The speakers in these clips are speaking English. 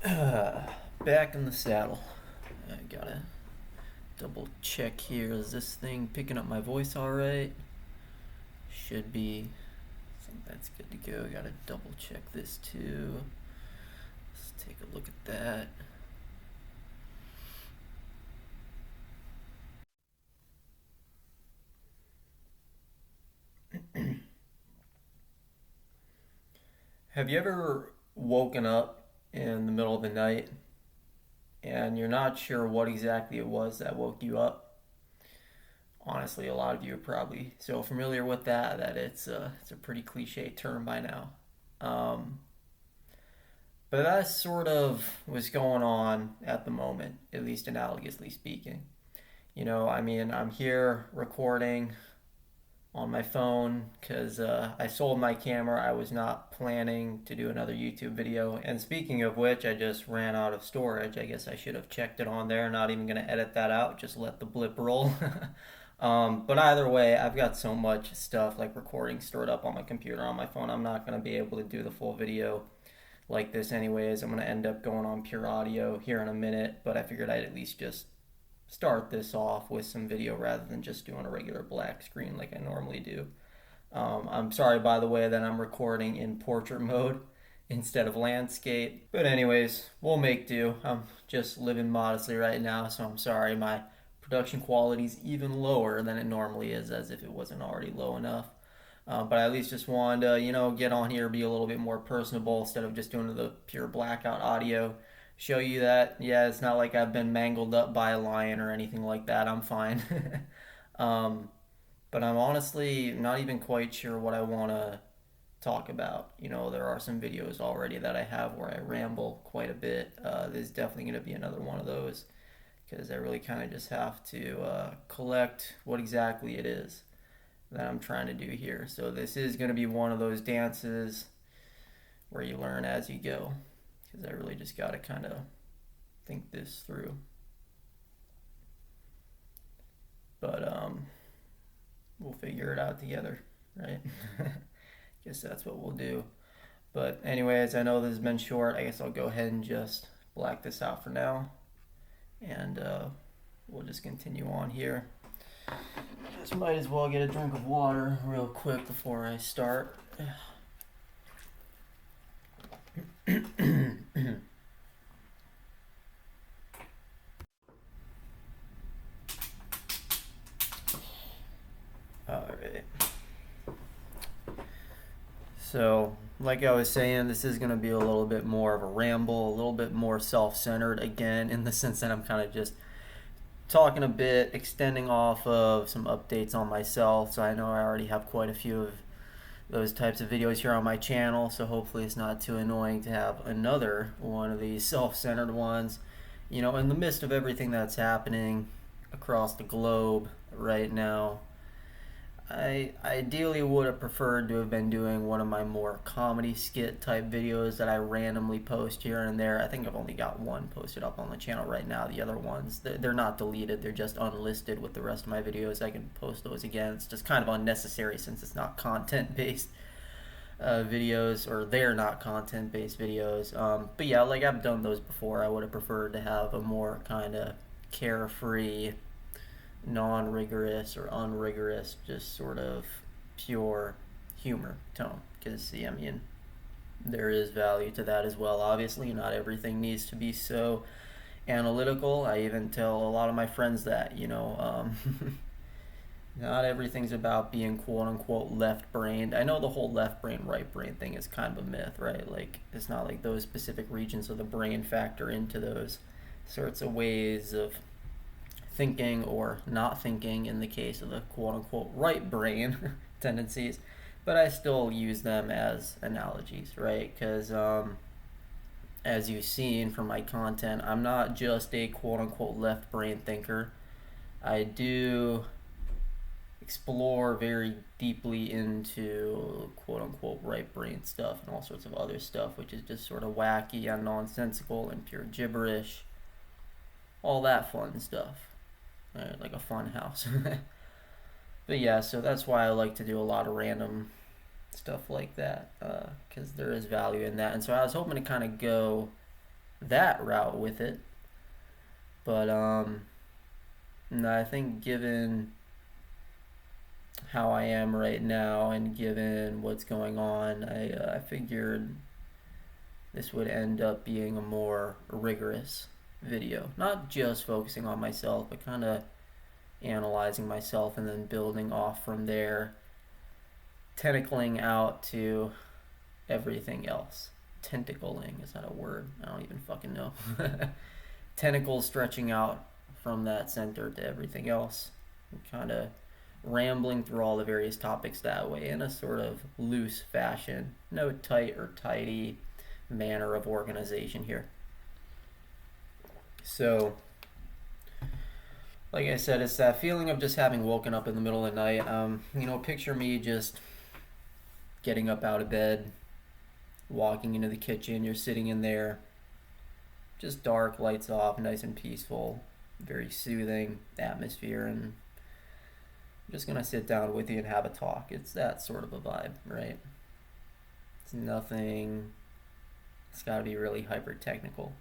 Back in the saddle. I gotta double check here. Is this thing picking up my voice alright? Should be. I think that's good to go. Gotta double check this too. Let's take a look at that. Have you ever woken up in the middle of the night and you're not sure what exactly it was that woke you up? Honestly, a lot of you are probably so familiar with that it's a pretty cliche term by now. Um, but that sort of was going on at the moment, at least analogously speaking. I mean, I'm here recording on my phone because I sold my camera. I was not planning to do another YouTube video. And speaking of which, I just ran out of storage. I guess I should have checked it on there. Not even going to edit that out, just let the blip roll. But either way, I've got so much stuff like recording stored up on my computer on my phone. I'm not going to be able to do the full video like this anyways. I'm going to end up going on pure audio here in a minute, but I figured I'd at least just start this off with some video rather than just doing a regular black screen like I normally do. I'm sorry, by the way, that I'm recording in portrait mode instead of landscape. But anyways, we'll make do. I'm just living modestly right now, so I'm sorry my production quality is even lower than it normally is, as if it wasn't already low enough. But I at least just wanted to, get on here, be a little bit more personable instead of just doing the pure blackout audio. Show you that, yeah, it's not like I've been mangled up by a lion or anything like that. I'm fine. um, but I'm honestly not even quite sure what I want to talk about. There are some videos already that I have where I ramble quite a bit. There's definitely going to be another one of those because I really kind of just have to collect what exactly it is that I'm trying to do here. So this is going to be one of those dances where you learn as you go because I really just got to kind of think this through. But we'll figure it out together, right? Guess that's what we'll do. But anyways, I know this has been short. I guess I'll go ahead and just black this out for now, and we'll just continue on here. Just might as well get a drink of water real quick before I start. Alright. So, like I was saying, this is going to be a little bit more of a ramble, a little bit more self-centered again, in the sense that I'm kind of just talking a bit, extending off of some updates on myself. So I know I already have quite a few of those types of videos here on my channel, so hopefully it's not too annoying to have another one of these self-centered ones. In the midst of everything that's happening across the globe right now, I ideally would have preferred to have been doing one of my more comedy skit type videos that I randomly post here and there. I think I've only got one posted up on the channel right now. The other ones, they're not deleted, they're just unlisted with the rest of my videos. I can post those again. It's just kind of unnecessary since it's not content based videos, or they're not content based videos. But yeah, like I've done those before. I would have preferred to have a more kind of carefree, non-rigorous or unrigorous, just sort of pure humor tone. Because, I mean, there is value to that as well. Obviously, not everything needs to be so analytical. I even tell a lot of my friends that, not everything's about being quote-unquote left-brained. I know the whole left-brain, right-brain thing is kind of a myth, right? Like, it's not like those specific regions of the brain factor into those sorts of ways of thinking or not thinking in the case of the quote-unquote right brain tendencies, but I still use them as analogies, right? Because as you've seen from my content, I'm not just a quote-unquote left brain thinker. I do explore very deeply into quote-unquote right brain stuff and all sorts of other stuff, which is just sort of wacky and nonsensical and pure gibberish, all that fun stuff. Like a fun house. But yeah, so that's why I like to do a lot of random stuff like that, because there is value in that. And so I was hoping to kind of go that route with it. But no, I think given how I am right now and given what's going on, I figured this would end up being a more rigorous video. Not just focusing on myself, but kind of analyzing myself and then building off from there, tentacling out to everything else. Tentacling, is that a word? I don't even fucking know. Tentacles stretching out from that center to everything else. Kind of rambling through all the various topics that way in a sort of loose fashion. No tight or tidy manner of organization here. So, like I said, it's that feeling of just having woken up in the middle of the night. Picture me just getting up out of bed, walking into the kitchen. You're sitting in there, just dark, lights off, nice and peaceful, very soothing atmosphere, and I'm just gonna sit down with you and have a talk. It's that sort of a vibe, right? It's nothing. It's got to be really hyper technical.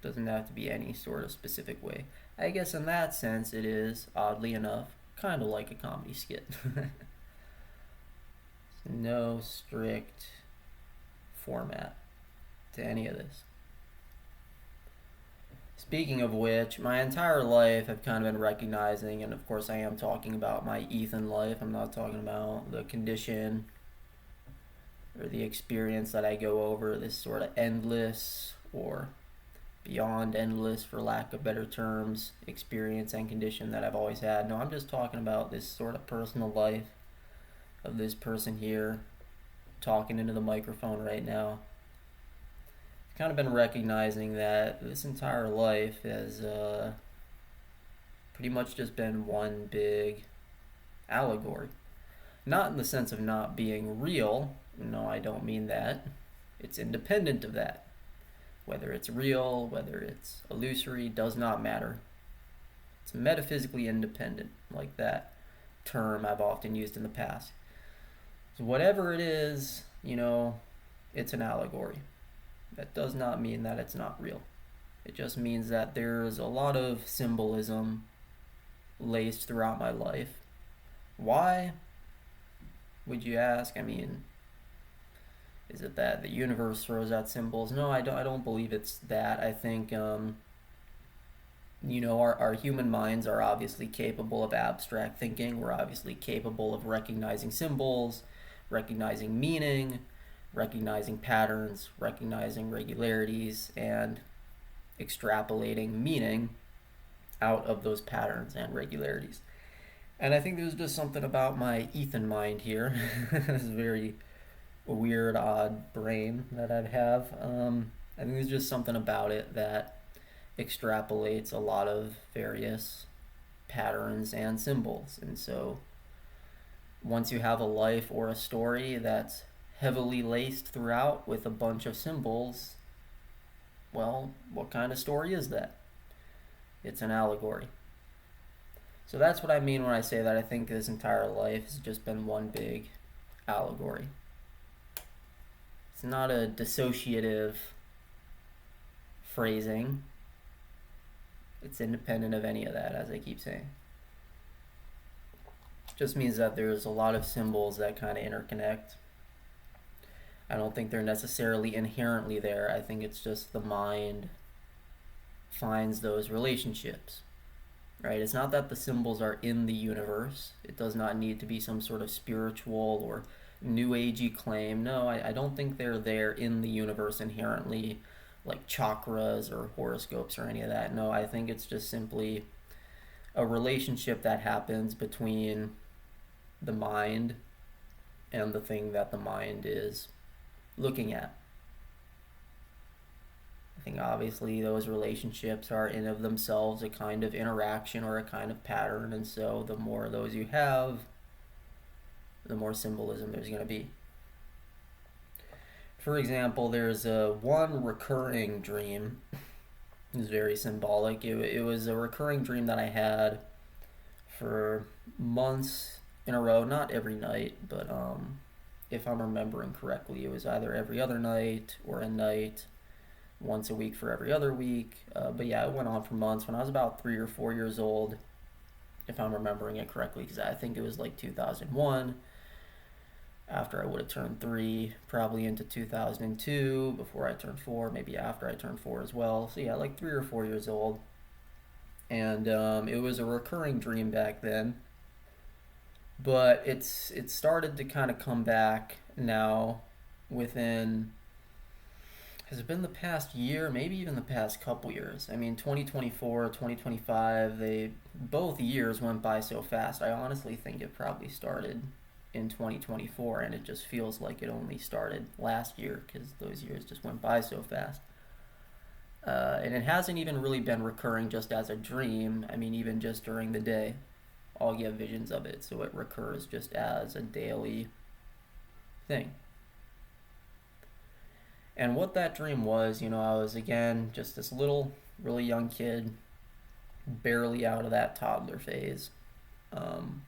Doesn't have to be any sort of specific way. I guess in that sense, it is, oddly enough, kind of like a comedy skit. No strict format to any of this. Speaking of which, my entire life I've kind of been recognizing, and of course I am talking about my Ethan life. I'm not talking about the condition or the experience that I go over, this sort of endless or beyond endless, for lack of better terms, experience and condition that I've always had. No, I'm just talking about this sort of personal life of this person here talking into the microphone right now. I've kind of been recognizing that this entire life has pretty much just been one big allegory. Not in the sense of not being real. No, I don't mean that. It's independent of that. Whether it's real, whether it's illusory, does not matter. It's metaphysically independent, like that term I've often used in the past. So whatever it is, it's an allegory. That does not mean that it's not real. It just means that there's a lot of symbolism laced throughout my life. Why, would you ask? I mean, is it that the universe throws out symbols? No, I don't believe it's that. I think, our human minds are obviously capable of abstract thinking. We're obviously capable of recognizing symbols, recognizing meaning, recognizing patterns, recognizing regularities, and extrapolating meaning out of those patterns and regularities. And I think there's just something about my Ethan mind here. This very weird, odd brain that I'd have. I think there's just something about it that extrapolates a lot of various patterns and symbols. And so once you have a life or a story that's heavily laced throughout with a bunch of symbols, well, what kind of story is that? It's an allegory. So that's what I mean when I say that I think this entire life has just been one big allegory. It's not a dissociative phrasing. It's independent of any of that, as I keep saying. It just means that there's a lot of symbols that kind of interconnect. I don't think they're necessarily inherently there. I think it's just the mind finds those relationships, right? It's not that the symbols are in the universe. It does not need to be some sort of spiritual or new agey claim. No, I don't think they're there in the universe inherently, like chakras or horoscopes or any of that. No, I think it's just simply a relationship that happens between the mind and the thing that the mind is looking at. I think obviously those relationships are in of themselves a kind of interaction or a kind of pattern, and so the more of those you have, the more symbolism there's going to be. For example, there's one recurring dream. It's very symbolic. It was a recurring dream that I had for months in a row, not every night, but if I'm remembering correctly, it was either every other night or a night once a week for every other week. But yeah, it went on for months. When I was about 3 or 4 years old, if I'm remembering it correctly, because I think it was like 2001, after I would have turned 3, probably into 2002, before I turned 4, maybe after I turned 4 as well. So yeah, like 3 or 4 years old. And it was a recurring dream back then, but it started to kind of come back now within, has it been the past year, maybe even the past couple years? I mean, 2024, 2025, they both years went by so fast. I honestly think it probably started in 2024, and it just feels like it only started last year because those years just went by so fast. And it hasn't even really been recurring just as a dream. I mean, even just during the day, I'll get visions of it, so it recurs just as a daily thing. And what that dream was, I was again just this little, really young kid, barely out of that toddler phase. Um,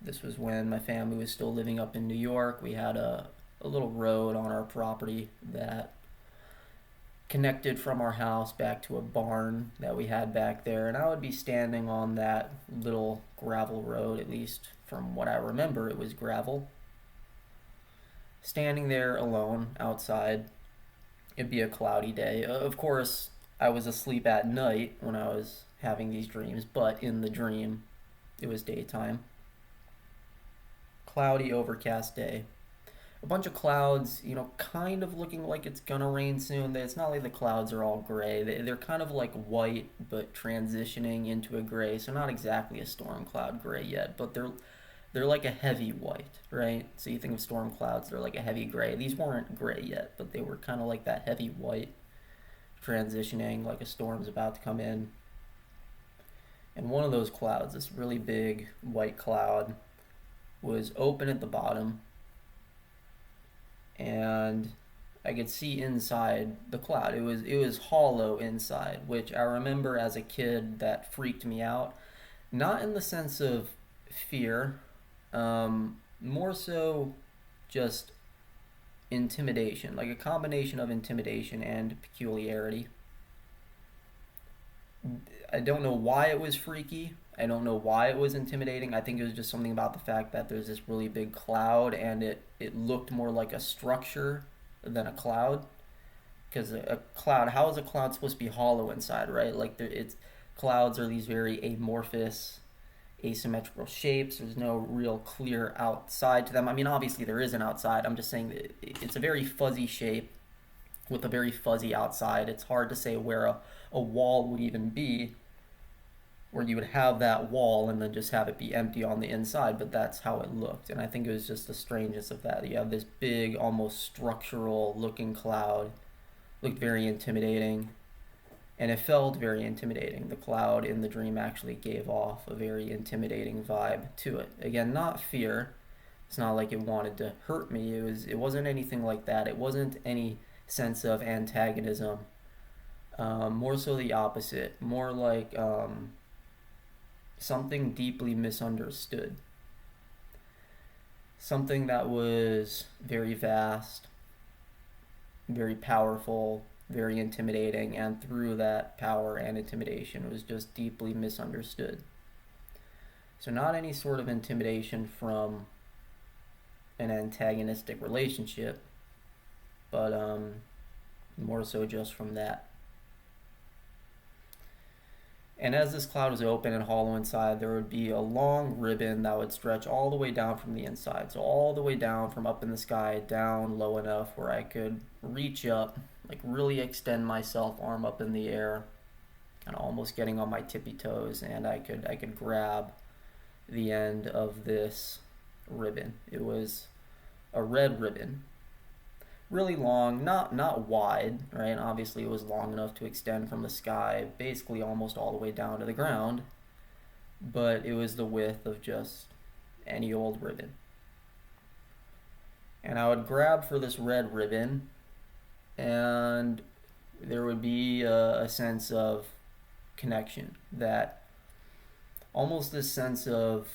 this was when my family was still living up in New York. We had a little road on our property that connected from our house back to a barn that we had back there. And I would be standing on that little gravel road, at least from what I remember, it was gravel. Standing there alone outside. It'd be a cloudy day. Of course, I was asleep at night when I was having these dreams, but in the dream, it was daytime. Cloudy, overcast day. A bunch of clouds, kind of looking like it's gonna rain soon. It's not like the clouds are all gray. They're kind of like white, but transitioning into a gray. So not exactly a storm cloud gray yet, but they're like a heavy white, right? So you think of storm clouds, they're like a heavy gray. These weren't gray yet, but they were kind of like that heavy white, transitioning like a storm's about to come in. And one of those clouds, this really big white cloud, was open at the bottom, and I could see inside the cloud. It was hollow inside, which I remember as a kid that freaked me out. Not in the sense of fear, more so just intimidation, like a combination of intimidation and peculiarity. I don't know why it was freaky. I don't know why it was intimidating. I think it was just something about the fact that there's this really big cloud and it looked more like a structure than a cloud. Because a cloud, how is a cloud supposed to be hollow inside, right? Like it's clouds are these very amorphous, asymmetrical shapes. There's no real clear outside to them. I mean, obviously there is an outside. I'm just saying that it's a very fuzzy shape with a very fuzzy outside. It's hard to say where a wall would even be, where you would have that wall and then just have it be empty on the inside, but that's how it looked. And I think it was just the strangeness of that. You have this big, almost structural looking cloud, looked very intimidating, and it felt very intimidating. The cloud in the dream actually gave off a very intimidating vibe to it. Again, not fear. It's not like it wanted to hurt me. It wasn't anything like that. It wasn't any sense of antagonism. More so the opposite. More like something deeply misunderstood. Something that was very vast, very powerful, very intimidating, and through that power and intimidation was just deeply misunderstood. So not any sort of intimidation from an antagonistic relationship, but more so just from that. And as this cloud was open and hollow inside, there would be a long ribbon that would stretch all the way down from the inside. So all the way down from up in the sky, down low enough where I could reach up, like really extend myself, arm up in the air, kind of almost getting on my tippy toes, and I could grab the end of this ribbon. It was a red ribbon, really long, not wide, right? Obviously, it was long enough to extend from the sky, basically almost all the way down to the ground, but it was the width of just any old ribbon. And I would grab for this red ribbon, and there would be a sense of connection, that almost this sense of,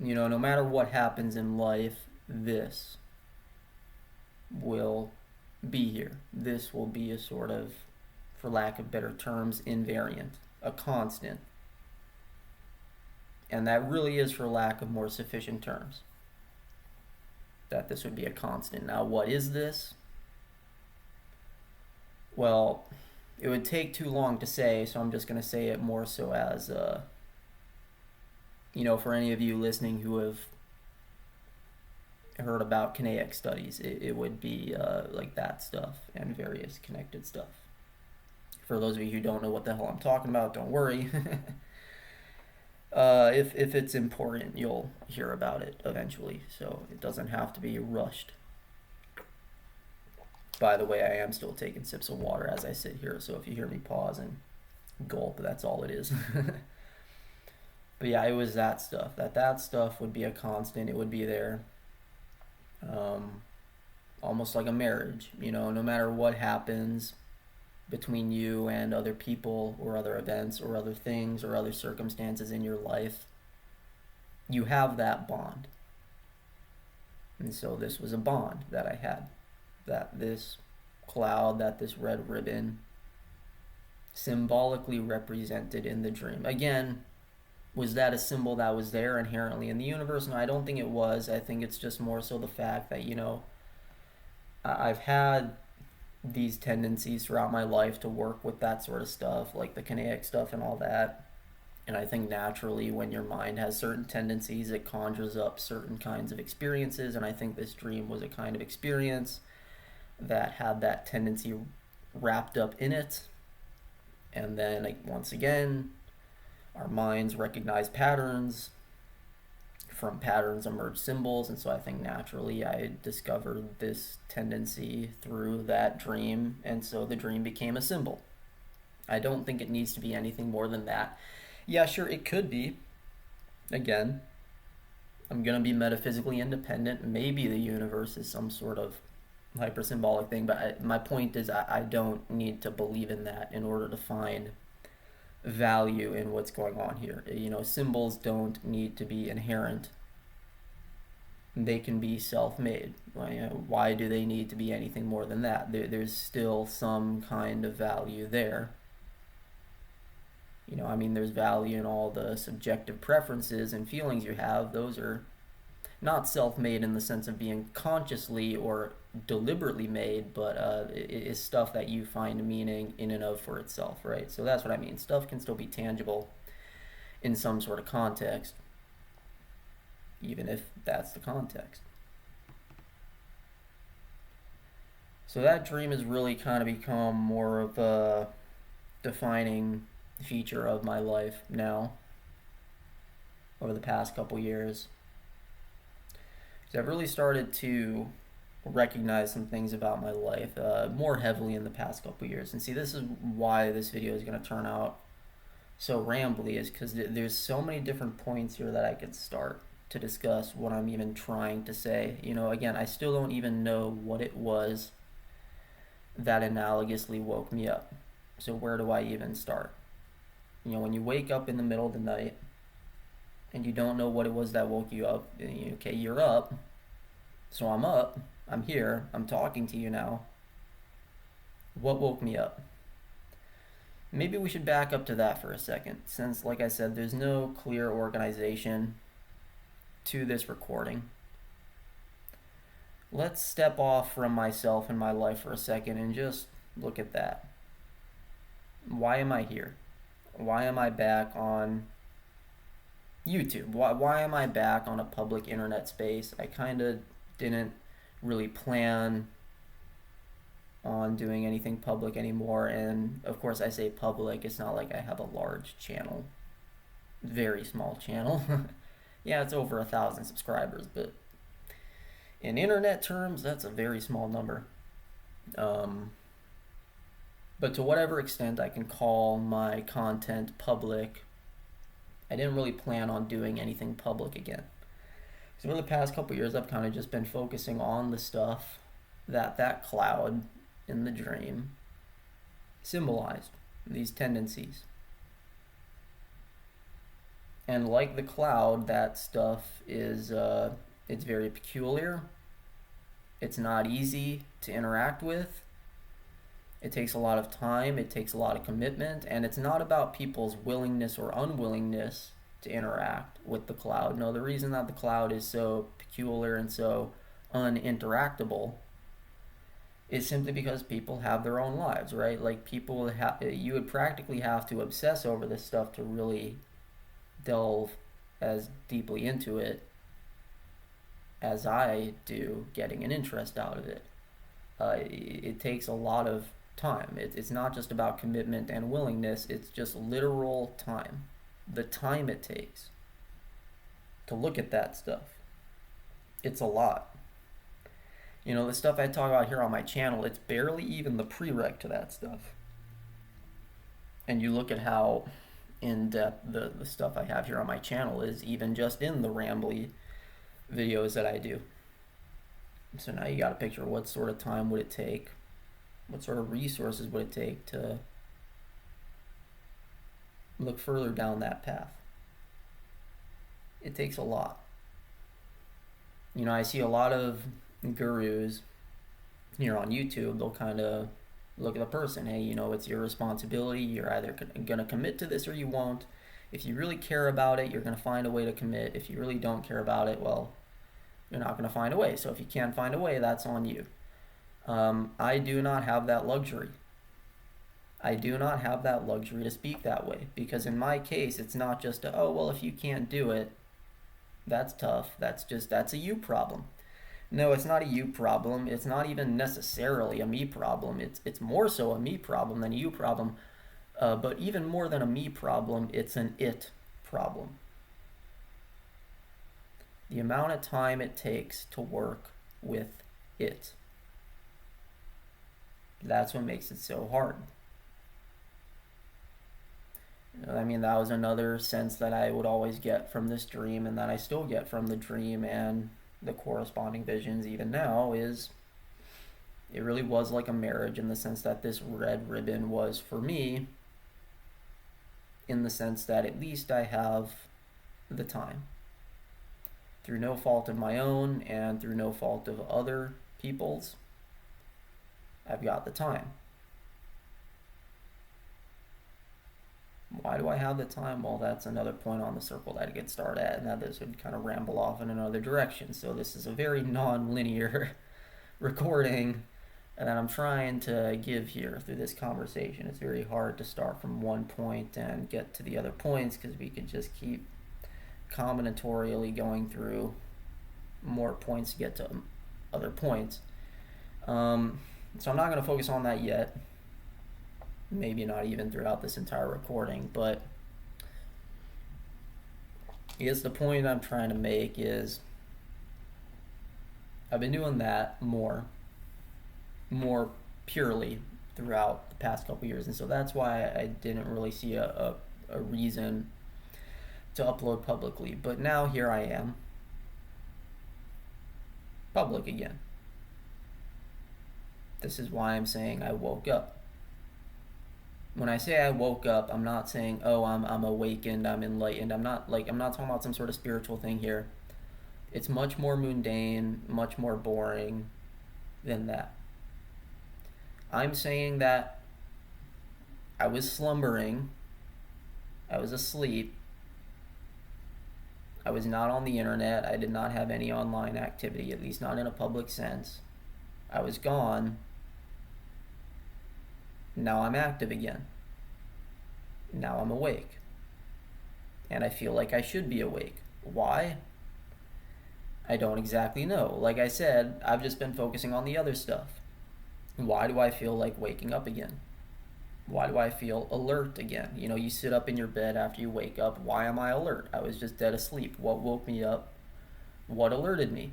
no matter what happens in life, this will be here. This will be a sort of, for lack of better terms, invariant, a constant. And that really is for lack of more sufficient terms, that this would be a constant. Now, what is this? Well, it would take too long to say, so I'm just going to say it more so as, for any of you listening who have heard about kinetic studies, it would be like that stuff and various connected stuff. For those of you who don't know what the hell I'm talking about, don't worry. If it's important, you'll hear about it eventually, so it doesn't have to be rushed. By the way, I am still taking sips of water as I sit here, so if you hear me pause and gulp, that's all it is. But yeah, it was that stuff. That stuff would be a constant. It would be there. Almost like a marriage, no matter what happens between you and other people or other events or other things or other circumstances in your life, you have that bond. And so this was a bond that I had, that this cloud, that this red ribbon symbolically represented in the dream. Again, was that a symbol that was there inherently in the universe? No, I don't think it was. I think it's just more so the fact that, I've had these tendencies throughout my life to work with that sort of stuff, like the kinetic stuff and all that. And I think naturally when your mind has certain tendencies, it conjures up certain kinds of experiences. And I think this dream was a kind of experience that had that tendency wrapped up in it. And then, like, once again, our minds recognize patterns. From patterns emerge symbols, and so I think naturally I discovered this tendency through that dream, and so the dream became a symbol. I don't think it needs to be anything more than that. Yeah, sure, it could be. Again, I'm going to be metaphysically independent. Maybe the universe is some sort of hypersymbolic thing, but my point is I don't need to believe in that in order to find value in what's going on here. Symbols don't need to be inherent. They can be self-made. Why do they need to be anything more than that? There's still some kind of value there. There's value in all the subjective preferences and feelings you have. Those are not self-made in the sense of being consciously or deliberately made, but it is stuff that you find meaning in and of for itself, right? So that's what I mean. Stuff can still be tangible in some sort of context, even if that's the context. So that dream has really kind of become more of a defining feature of my life now over the past couple years. So I've really started to recognize some things about my life more heavily in the past couple years. And see, this is why this video is going to turn out so rambly, is because there's so many different points here that I could start to discuss what I'm even trying to say. Again, I still don't even know what it was that analogously woke me up. So where do I even start? When you wake up in the middle of the night and you don't know what it was that woke you up, okay, you're up, so I'm up, I'm here, I'm talking to you now. What woke me up? Maybe we should back up to that for a second, since, like I said, there's no clear organization to this recording. Let's step off from myself and my life for a second and just look at that. Why am I here? Why am I back on YouTube? Why am I back on a public internet space? I kind of didn't really plan on doing anything public anymore, and of course I say public, it's not like I have a large channel. Very small channel. Yeah, it's over 1,000 subscribers, but in internet terms, that's a very small number. But to whatever extent I can call my content public, I didn't really plan on doing anything public again. So over the past couple years, I've kind of just been focusing on the stuff that cloud in the dream symbolized, these tendencies. And like the cloud, that stuff is it's very peculiar. It's not easy to interact with. It takes a lot of time, it takes a lot of commitment, and it's not about people's willingness or unwillingness to interact with the cloud. No, the reason that the cloud is so peculiar and so uninteractable is simply because people have their own lives, right? Like you would practically have to obsess over this stuff to really delve as deeply into it as I do getting an interest out of it. It takes a lot of time. It's not just about commitment and willingness, it's just literal time. The time it takes to look at that stuff. It's a lot. You know, the stuff I talk about here on my channel, it's barely even the prereq to that stuff. And you look at how in depth the stuff I have here on my channel is, even just in the rambly videos that I do. So now you got a picture of what sort of time would it take, what sort of resources would it take to look further down that path. It takes a lot. You know, I see a lot of gurus here on YouTube. They'll kind of look at the person. Hey, you know, it's your responsibility. You're either going to commit to this or you won't. If you really care about it, you're going to find a way to commit. If you really don't care about it, well, you're not going to find a way. So if you can't find a way, that's on you. I do not have that luxury. I do not have that luxury to speak that way, because in my case, it's not just oh, well, if you can't do it, that's tough. That's a you problem. No, it's not a you problem. It's not even necessarily a me problem. It's more so a me problem than a you problem. But even more than a me problem, it's an it problem. The amount of time it takes to work with it. That's what makes it so hard. I mean, that was another sense that I would always get from this dream, and that I still get from the dream and the corresponding visions even now, is it really was like a marriage, in the sense that this red ribbon was for me, in the sense that at least I have the time. Through no fault of my own and through no fault of other people's, I've got the time. Why do I have the time? Well, that's another point on the circle that I get started at, and that this would kind of ramble off in another direction. So this is a very non-linear recording that I'm trying to give here through this conversation. It's very hard to start from one point and get to the other points, because we could just keep combinatorially going through more points to get to other points. So I'm not going to focus on that yet. Maybe not even throughout this entire recording, but I guess the point I'm trying to make is I've been doing that more purely throughout the past couple years, and so that's why I didn't really see a reason to upload publicly. But now here I am, public again. This is why I'm saying I woke up. When I say I woke up, I'm not saying, oh, I'm awakened, I'm enlightened. I'm not talking about some sort of spiritual thing here. It's much more mundane, much more boring than that. I'm saying that I was slumbering, I was asleep, I was not on the internet, I did not have any online activity, at least not in a public sense. I was gone. Now I'm active again. Now I'm awake. And I feel like I should be awake. Why? I don't exactly know. Like I said, I've just been focusing on the other stuff. Why do I feel like waking up again? Why do I feel alert again? You know, you sit up in your bed after you wake up. Why am I alert? I was just dead asleep. What woke me up? What alerted me?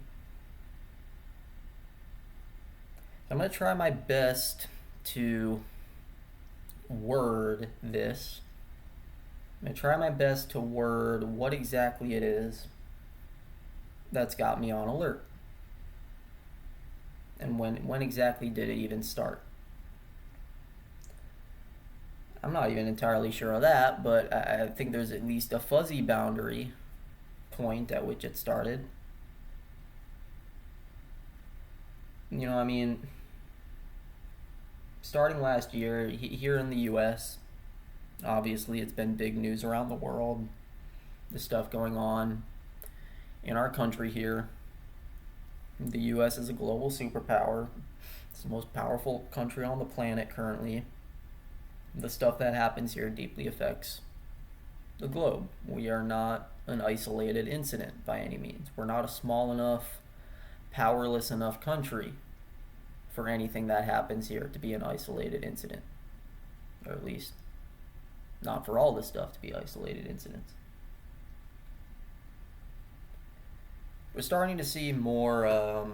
I'm going to try my best to word this. I'm going to try my best to word what exactly it is that's got me on alert. And when exactly did it even start? I'm not even entirely sure of that, but I think there's at least a fuzzy boundary point at which it started. I mean, starting last year here in the US, obviously it's been big news around the world. The stuff going on in our country here. The US is a global superpower. It's the most powerful country on the planet currently. The stuff that happens here deeply affects the globe. We are not an isolated incident by any means. We're not a small enough, powerless enough country for anything that happens here to be an isolated incident. Or at least, not for all this stuff to be isolated incidents. We're starting to see more, I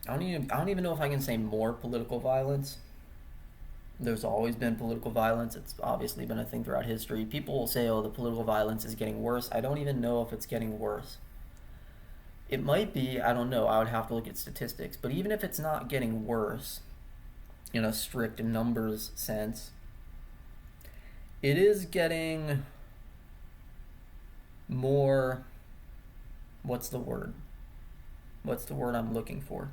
don't even know if I can say more political violence. There's always been political violence. It's obviously been a thing throughout history. People will say, oh, the political violence is getting worse. I don't even know if it's getting worse. It might be, I don't know. I would have to look at statistics. But even if it's not getting worse in a strict numbers sense, it is getting more, what's the word? What's the word I'm looking for?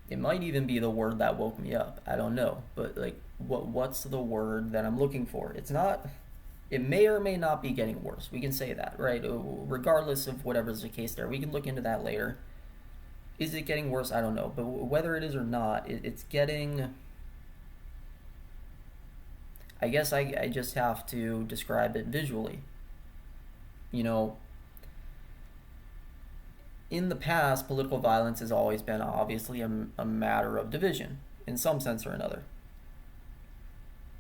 It might even be the word that woke me up. I don't know. But like what's the word that I'm looking for? It's not, it may or may not be getting worse. We can say that, right? Regardless of whatever's the case there. We can look into that later. Is it getting worse? I don't know. But whether it is or not, it's getting, I guess I just have to describe it visually. In the past, political violence has always been obviously a matter of division, in some sense or another.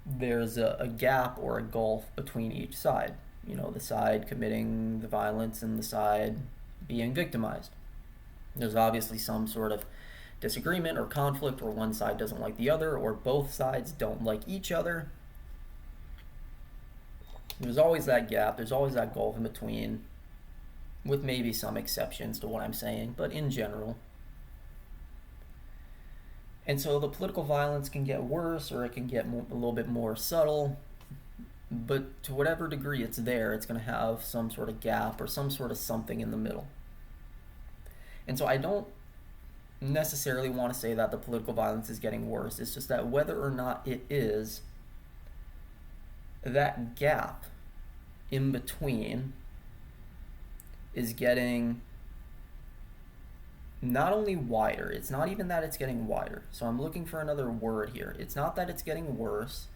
There's a gap or a gulf between each side. The side committing the violence and the side being victimized. There's obviously some sort of disagreement or conflict, or one side doesn't like the other, or both sides don't like each other. There's always that gap, there's always that gulf in between, with maybe some exceptions to what I'm saying, but in general. And so the political violence can get worse, or it can get a little bit more subtle, but to whatever degree it's there, it's going to have some sort of gap or some sort of something in the middle. And so I don't necessarily want to say that the political violence is getting worse. It's just that whether or not it is, that gap in between is getting not only wider, it's not even that it's getting wider. So I'm looking for another word here. It's not that it's getting worse.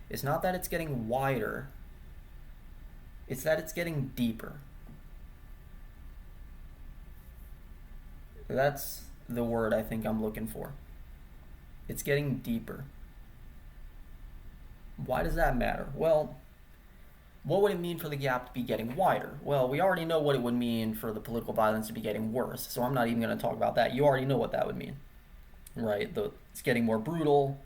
It's not that it's getting wider. It's that it's getting deeper. That's the word I think I'm looking for. It's getting deeper. Why does that matter? Well, what would it mean for the gap to be getting wider? Well, we already know what it would mean for the political violence to be getting worse, so I'm not even going to talk about that. You already know what that would mean, right? It's getting more brutal,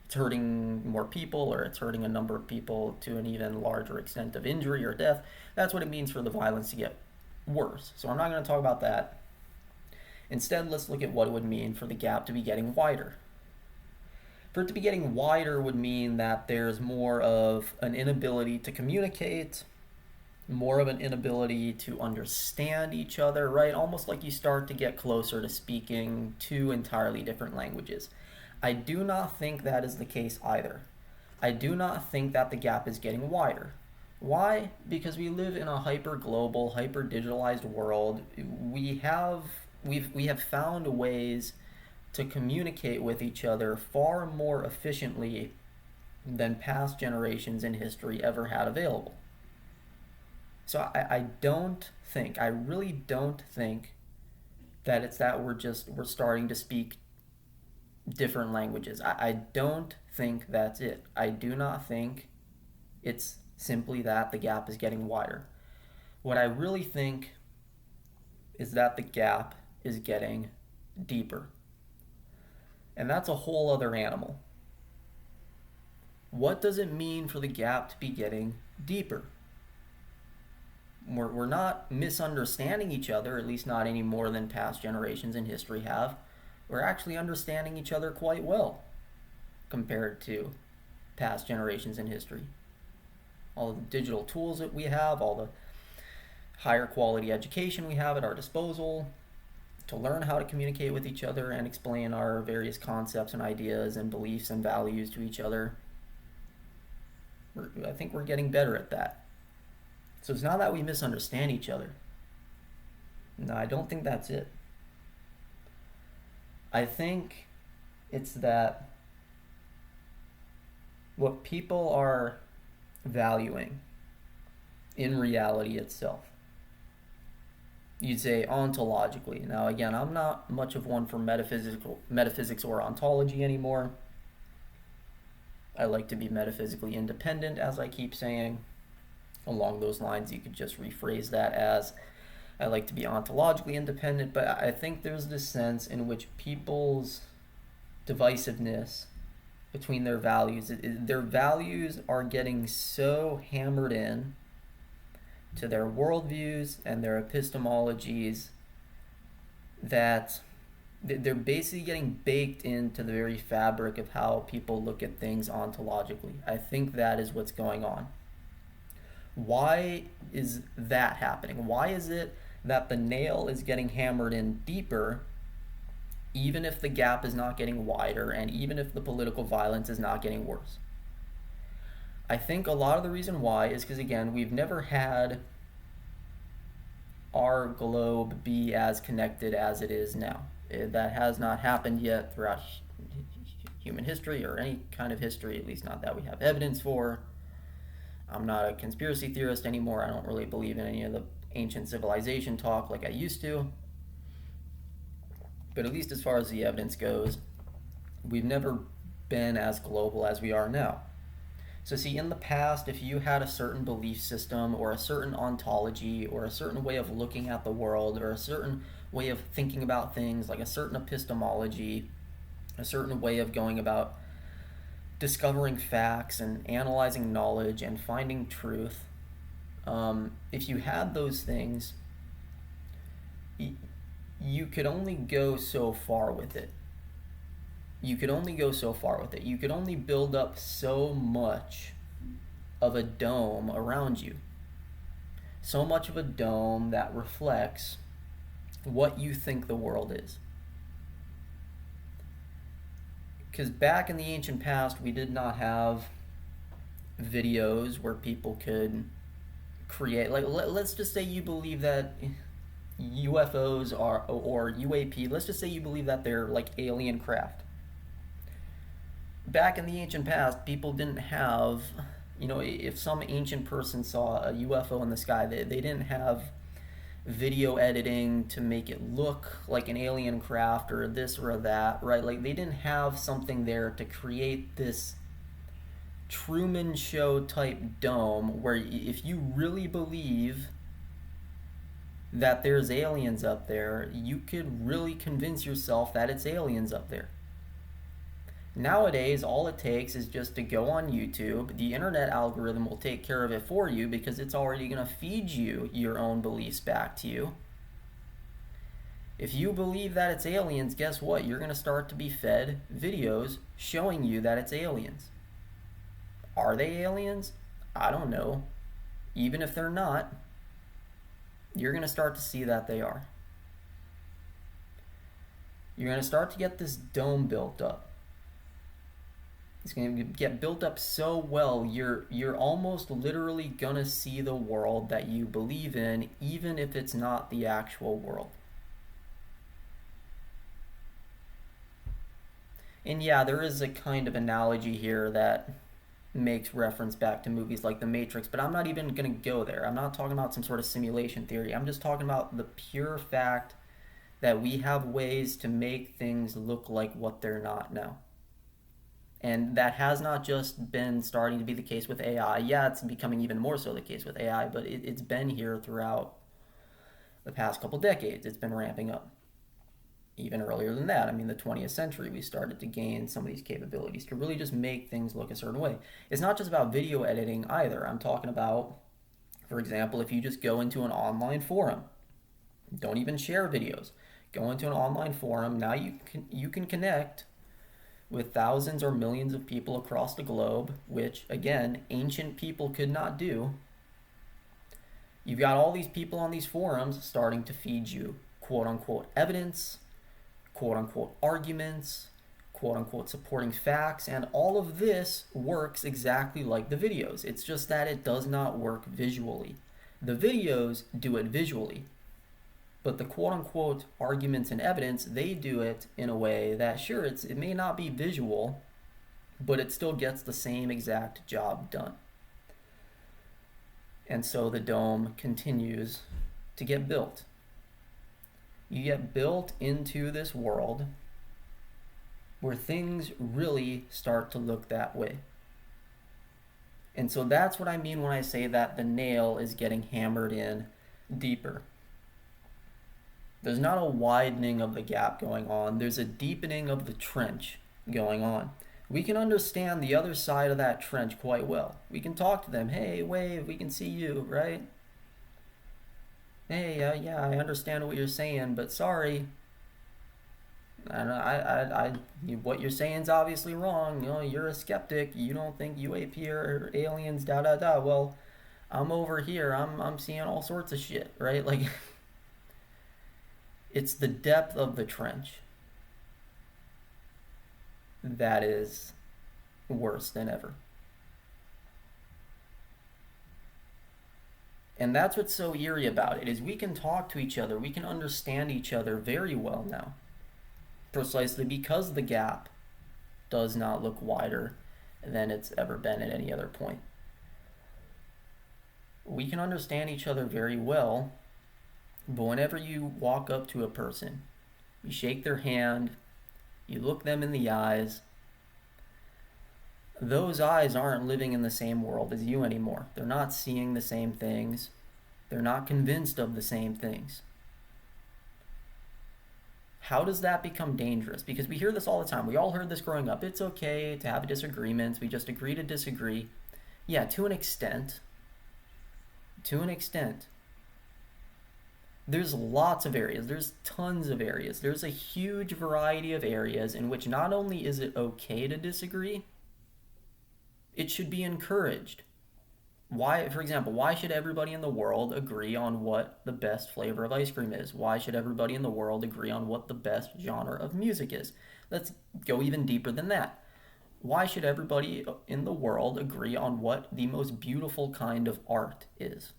it's hurting more people, or it's hurting a number of people to an even larger extent of injury or death. That's what it means for the violence to get worse. So I'm not going to talk about that. Instead, let's look at what it would mean for the gap to be getting wider. For it to be getting wider would mean that there's more of an inability to communicate, more of an inability to understand each other, right? Almost like you start to get closer to speaking two entirely different languages. I do not think that is the case either. I do not think that the gap is getting wider. Why? Because we live in a hyper-global, hyper-digitalized world. We have found ways to communicate with each other far more efficiently than past generations in history ever had available. So I really don't think that it's that we're starting to speak different languages. I don't think that's it. I do not think it's simply that the gap is getting wider. What I really think is that the gap is getting deeper. And that's a whole other animal. What does it mean for the gap to be getting deeper? We're not misunderstanding each other, at least not any more than past generations in history have. We're actually understanding each other quite well compared to past generations in history. All the digital tools that we have, all the higher quality education we have at our disposal, to learn how to communicate with each other and explain our various concepts and ideas and beliefs and values to each other. I think we're getting better at that. So it's not that we misunderstand each other. No, I don't think that's it. I think it's that what people are valuing in reality itself. You'd say ontologically. Now, again, I'm not much of one for metaphysics or ontology anymore. I like to be metaphysically independent, as I keep saying. Along those lines, you could just rephrase that as I like to be ontologically independent, but I think there's this sense in which people's divisiveness between their values are getting so hammered in to their worldviews and their epistemologies that they're basically getting baked into the very fabric of how people look at things ontologically. I think that is what's going on. Why is that happening? Why is it that the nail is getting hammered in deeper, even if the gap is not getting wider and even if the political violence is not getting worse? I think a lot of the reason why is because, again, we've never had our globe be as connected as it is now. That has not happened yet throughout human history or any kind of history, at least not that we have evidence for. I'm not a conspiracy theorist anymore. I don't really believe in any of the ancient civilization talk like I used to. But at least as far as the evidence goes, we've never been as global as we are now. So see, in the past, if you had a certain belief system or a certain ontology or a certain way of looking at the world or a certain way of thinking about things, like a certain epistemology, a certain way of going about discovering facts and analyzing knowledge and finding truth, if you had those things, you could only go so far with it. You could only build up so much of a dome around you. So much of a dome that reflects what you think the world is. Because back in the ancient past, we did not have videos where people could create, like, let's just say you believe that UFOs are, or UAP, let's just say you believe that they're like alien craft. Back in the ancient past, people didn't have, if some ancient person saw a UFO in the sky, they didn't have video editing to make it look like an alien craft or this or that, right? Like, they didn't have something there to create this Truman Show type dome where if you really believe that there's aliens up there, you could really convince yourself that it's aliens up there. Nowadays, all it takes is just to go on YouTube. The internet algorithm will take care of it for you because it's already going to feed you your own beliefs back to you. If you believe that it's aliens, guess what? You're going to start to be fed videos showing you that it's aliens. Are they aliens? I don't know. Even if they're not, you're going to start to see that they are. You're going to start to get this dome built up. It's going to get built up so well, you're almost literally going to see the world that you believe in, even if it's not the actual world. And yeah, there is a kind of analogy here that makes reference back to movies like The Matrix, but I'm not even going to go there. I'm not talking about some sort of simulation theory. I'm just talking about the pure fact that we have ways to make things look like what they're not now. And that has not just been starting to be the case with AI. Yeah, it's becoming even more so the case with AI, but it's been here throughout the past couple decades. It's been ramping up. Even earlier than that, the 20th century, we started to gain some of these capabilities to really just make things look a certain way. It's not just about video editing either. I'm talking about, for example, if you just go into an online forum, don't even share videos, go into an online forum, now you can connect with thousands or millions of people across the globe, which, again, ancient people could not do. You've got all these people on these forums starting to feed you quote unquote evidence, quote unquote arguments, quote unquote supporting facts, and all of this works exactly like the videos. It's just that it does not work visually. The videos do it visually, but the quote unquote arguments and evidence, they do it in a way that, sure, it may not be visual, but it still gets the same exact job done. And so the dome continues to get built. You get built into this world where things really start to look that way. And so that's what I mean when I say that the nail is getting hammered in deeper. There's not a widening of the gap going on, there's a deepening of the trench going on. We can understand the other side of that trench quite well. We can talk to them. Hey, wave, we can see you, right? Hey, yeah, I understand what you're saying, but sorry. What you're saying is obviously wrong. You know, you're a skeptic. You don't think UAP are aliens, da da da. Well, I'm over here. I'm seeing all sorts of shit, right? Like, it's the depth of the trench that is worse than ever. And that's what's so eerie about it, is we can talk to each other, we can understand each other very well now, precisely because the gap does not look wider than it's ever been at any other point. We can understand each other very well, but whenever you walk up to a person, you shake their hand, you look them in the eyes, those eyes aren't living in the same world as you anymore. They're not seeing the same things. They're not convinced of the same things. How does that become dangerous? Because we hear this all the time. We all heard this growing up. It's okay to have disagreements. We just agree to disagree. Yeah, to an extent. To an extent. There's lots of areas. There's tons of areas. There's a huge variety of areas in which not only is it okay to disagree, it should be encouraged. Why, for example, why should everybody in the world agree on what the best flavor of ice cream is? Why should everybody in the world agree on what the best genre of music is? Let's go even deeper than that. Why should everybody in the world agree on what the most beautiful kind of art is?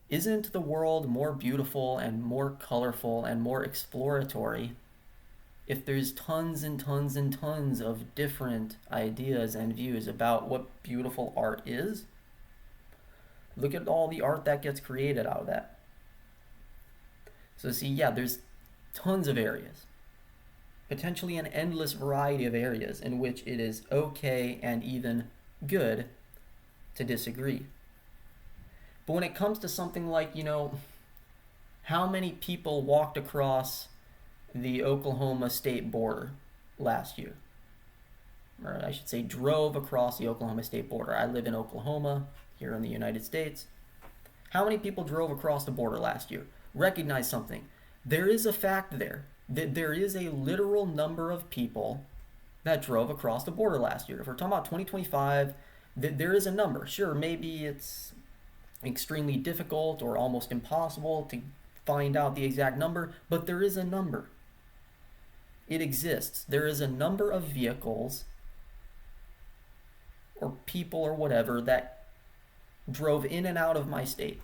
Isn't the world more beautiful and more colorful and more exploratory if there's tons and tons and tons of different ideas and views about what beautiful art is? Look at all the art that gets created out of that. So see, yeah, there's tons of areas, potentially an endless variety of areas in which it is okay and even good to disagree. But when it comes to something like, how many people walked across the Oklahoma state border last year? Or I should say drove across the Oklahoma state border. I live in Oklahoma, here in the United States. How many people drove across the border last year? Recognize something. There is a fact there. There is a literal number of people that drove across the border last year. If we're talking about 2025, there is a number. Sure, maybe it's extremely difficult or almost impossible to find out the exact number, but there is a number. It exists. There is a number of vehicles or people or whatever that drove in and out of my state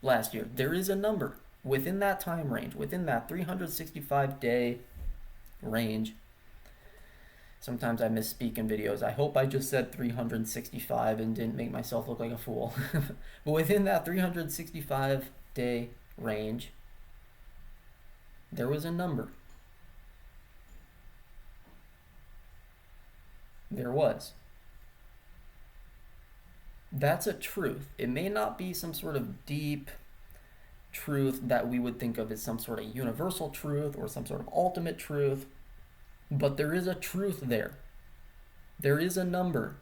last year. There is a number within that time range, within that 365-day range. Sometimes I misspeak in videos. I hope I just said 365 and didn't make myself look like a fool. But within that 365-day range, there was a number. There was. That's a truth. It may not be some sort of deep truth that we would think of as some sort of universal truth or some sort of ultimate truth, but there is a truth there. There is a number.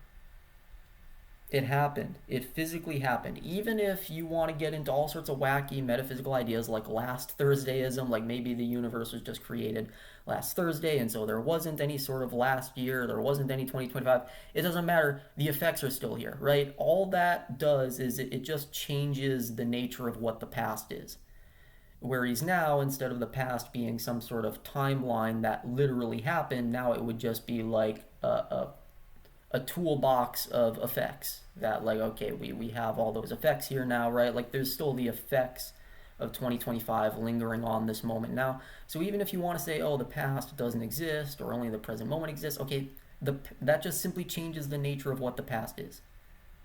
It happened. It physically happened. Even if you want to get into all sorts of wacky metaphysical ideas like last Thursdayism, like maybe the universe was just created last Thursday and so there wasn't any sort of last year, there wasn't any 2025. It doesn't matter. The effects are still here, right? All that does is it just changes the nature of what the past is. Where he's now, instead of the past being some sort of timeline that literally happened, now it would just be like a toolbox of effects that, like, okay, we have all those effects here now, right? Like, there's still the effects of 2025 lingering on this moment now. So even if you want to say, oh, the past doesn't exist or only the present moment exists, okay, that just simply changes the nature of what the past is.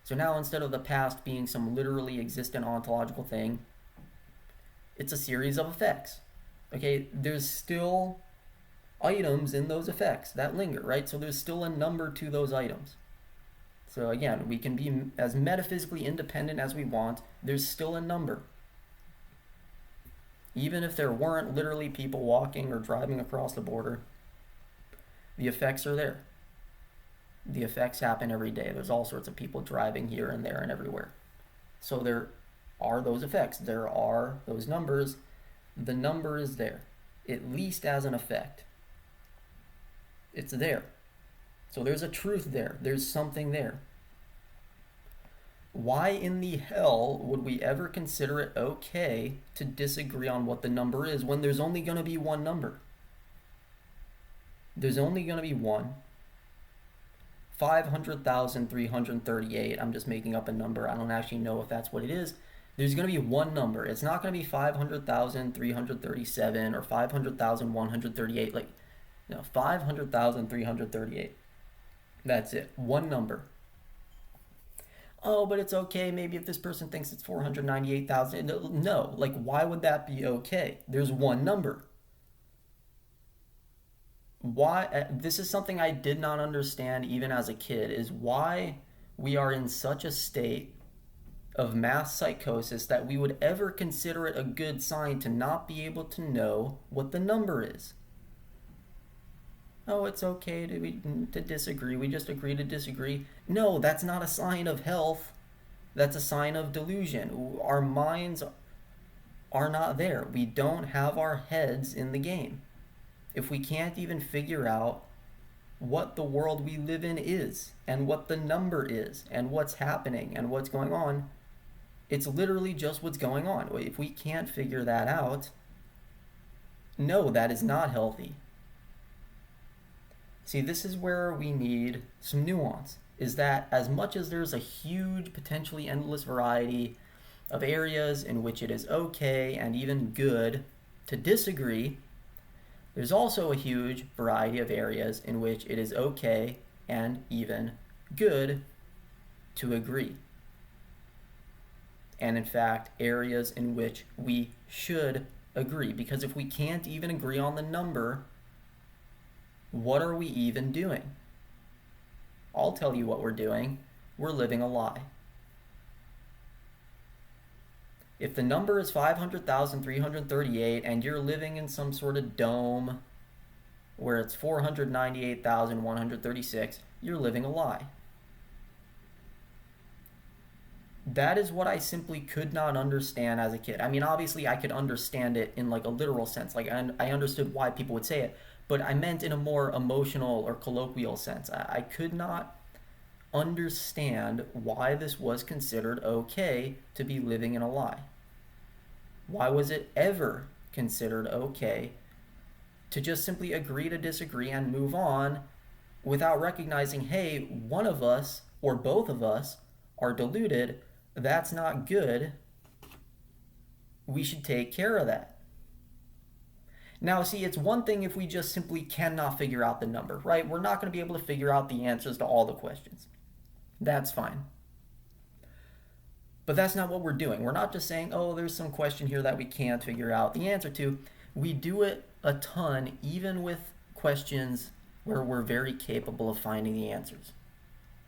So now, instead of the past being some literally existent ontological thing, it's a series of effects. Okay, there's still items in those effects that linger, right? So there's still a number to those items. So again, we can be as metaphysically independent as we want. There's still a number. Even if there weren't literally people walking or driving across the border, the effects are there. The effects happen every day. There's all sorts of people driving here and there and everywhere. So there are those effects. There are those numbers. The number is there, at least as an effect. It's there. So there's a truth there. There's something there. Why in the hell would we ever consider it okay to disagree on what the number is when there's only going to be one number? There's only going to be one. 500,338. I'm just making up a number. I don't actually know if that's what it is. There's going to be one number. It's not going to be 500,337 or 500,138. Like, no, 500,338. That's it. One number. Oh, but it's okay. Maybe if this person thinks it's 498,000. No, like, why would that be okay? There's one number. Why? This is something I did not understand even as a kid, is why we are in such a state of math psychosis that we would ever consider it a good sign to not be able to know what the number is. Oh, it's okay to disagree. We just agree to disagree. No, that's not a sign of health. That's a sign of delusion. Our minds are not there. We don't have our heads in the game. If we can't even figure out what the world we live in is, and what the number is, and what's happening, and what's going on, it's literally just what's going on. If we can't figure that out, no, that is not healthy. See, this is where we need some nuance, is that as much as there's a huge, potentially endless variety of areas in which it is okay and even good to disagree, there's also a huge variety of areas in which it is okay and even good to agree. And in fact, areas in which we should agree. Because if we can't even agree on the number, what are we even doing? I'll tell you what we're doing. We're living a lie. If the number is 500,338 and you're living in some sort of dome where it's 498,136, you're living a lie. That is what I simply could not understand as a kid. I mean, obviously I could understand it in like a literal sense. Like I understood why people would say it, but I meant in a more emotional or colloquial sense. I could not understand why this was considered okay to be living in a lie. Why was it ever considered okay to just simply agree to disagree and move on without recognizing, hey, one of us or both of us are deluded? That's not good. We should take care of that. Now, see, it's one thing if we just simply cannot figure out the number, right? We're not going to be able to figure out the answers to all the questions. That's fine. But that's not what we're doing. We're not just saying, oh, there's some question here that we can't figure out the answer to. We do it a ton, even with questions where we're very capable of finding the answers.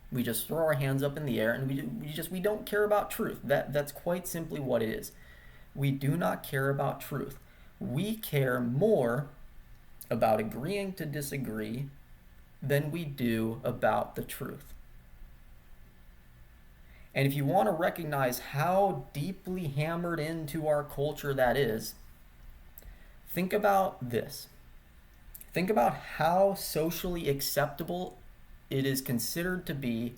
We just throw our hands up in the air and we don't care about truth. That's quite simply what it is. We do not care about truth. We care more about agreeing to disagree than we do about the truth. And if you want to recognize how deeply hammered into our culture that is, think about this. Think about how socially acceptable it is considered to be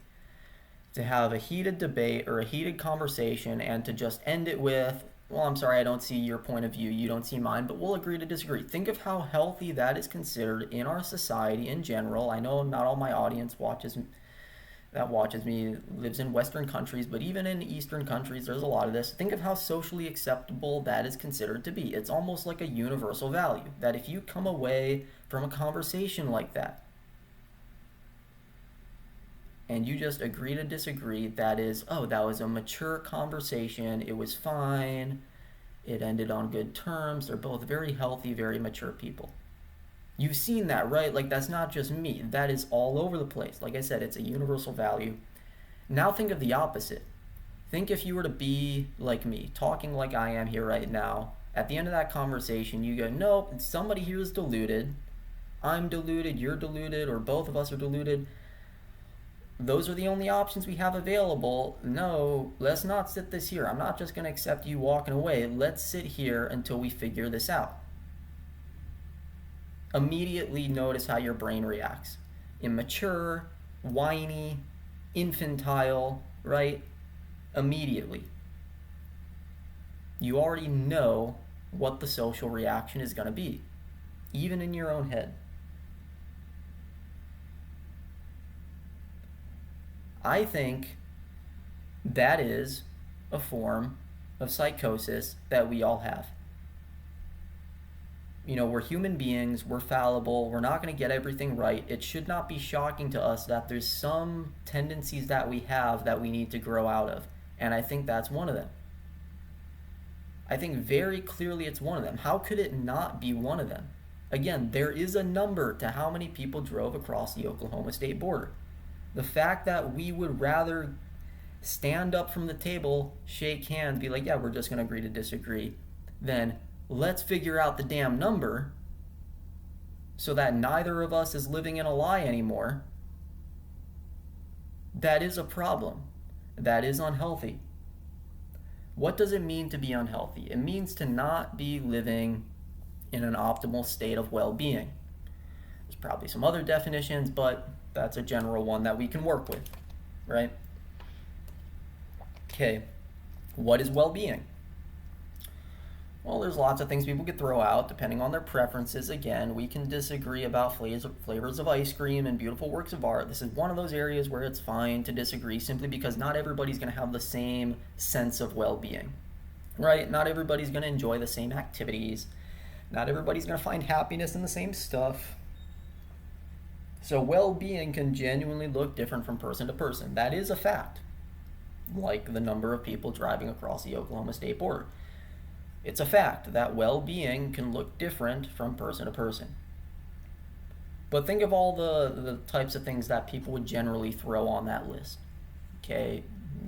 to have a heated debate or a heated conversation and to just end it with, well, I'm sorry, I don't see your point of view, you don't see mine, but we'll agree to disagree. Think of how healthy that is considered in our society in general. I know not all my audience watches me lives in Western countries, but even in Eastern countries, there's a lot of this. Think of how socially acceptable that is considered to be. It's almost like a universal value that if you come away from a conversation like that and you just agree to disagree, that is, oh, that was a mature conversation, it was fine, it ended on good terms, they're both very healthy, very mature people. You've seen that, right? Like, that's not just me. That is all over the place. Like I said, it's a universal value. Now think of the opposite. Think if you were to be like me, talking like I am here right now. At the end of that conversation, you go, nope, somebody here is deluded. I'm deluded, you're deluded, or both of us are deluded. Those are the only options we have available. No, let's not sit this here. I'm not just going to accept you walking away. Let's sit here until we figure this out. Immediately notice how your brain reacts. Immature, whiny, infantile, right? Immediately. You already know what the social reaction is going to be, even in your own head. I think that is a form of psychosis that we all have. You know, we're human beings, we're fallible, we're not going to get everything right. It should not be shocking to us that there's some tendencies that we have that we need to grow out of. And I think that's one of them. I think very clearly it's one of them. How could it not be one of them? Again, there is a number to how many people drove across the Oklahoma state border. The fact that we would rather stand up from the table, shake hands, be like, yeah, we're just going to agree to disagree, than let's figure out the damn number so that neither of us is living in a lie anymore. That is a problem. That is unhealthy. What does it mean to be unhealthy? It means to not be living in an optimal state of well-being. There's probably some other definitions, but that's a general one that we can work with, right? Okay, what is well-being? Well, there's lots of things people could throw out depending on their preferences. Again, we can disagree about flavors of ice cream and beautiful works of art. This is one of those areas where it's fine to disagree simply because not everybody's going to have the same sense of well-being, right? Not everybody's going to enjoy the same activities. Not everybody's going to find happiness in the same stuff. So well-being can genuinely look different from person to person. That is a fact, like the number of people driving across the Oklahoma state border. It's a fact that well-being can look different from person to person. But think of all the types of things that people would generally throw on that list. Okay,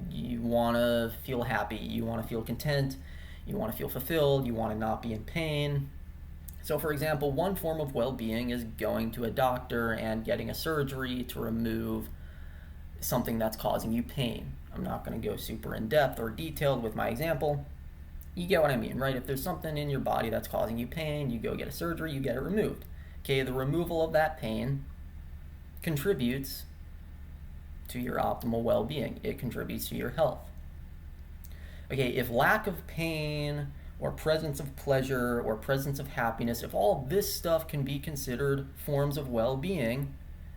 you want to feel happy, you want to feel content, you want to feel fulfilled, you want to not be in pain. So for example, one form of well-being is going to a doctor and getting a surgery to remove something that's causing you pain. I'm not going to go super in-depth or detailed with my example. You get what I mean, right? If there's something in your body that's causing you pain, you go get a surgery, you get it removed. Okay, the removal of that pain contributes to your optimal well-being. It contributes to your health. Okay, if lack of pain or presence of pleasure or presence of happiness, if all this stuff can be considered forms of well-being,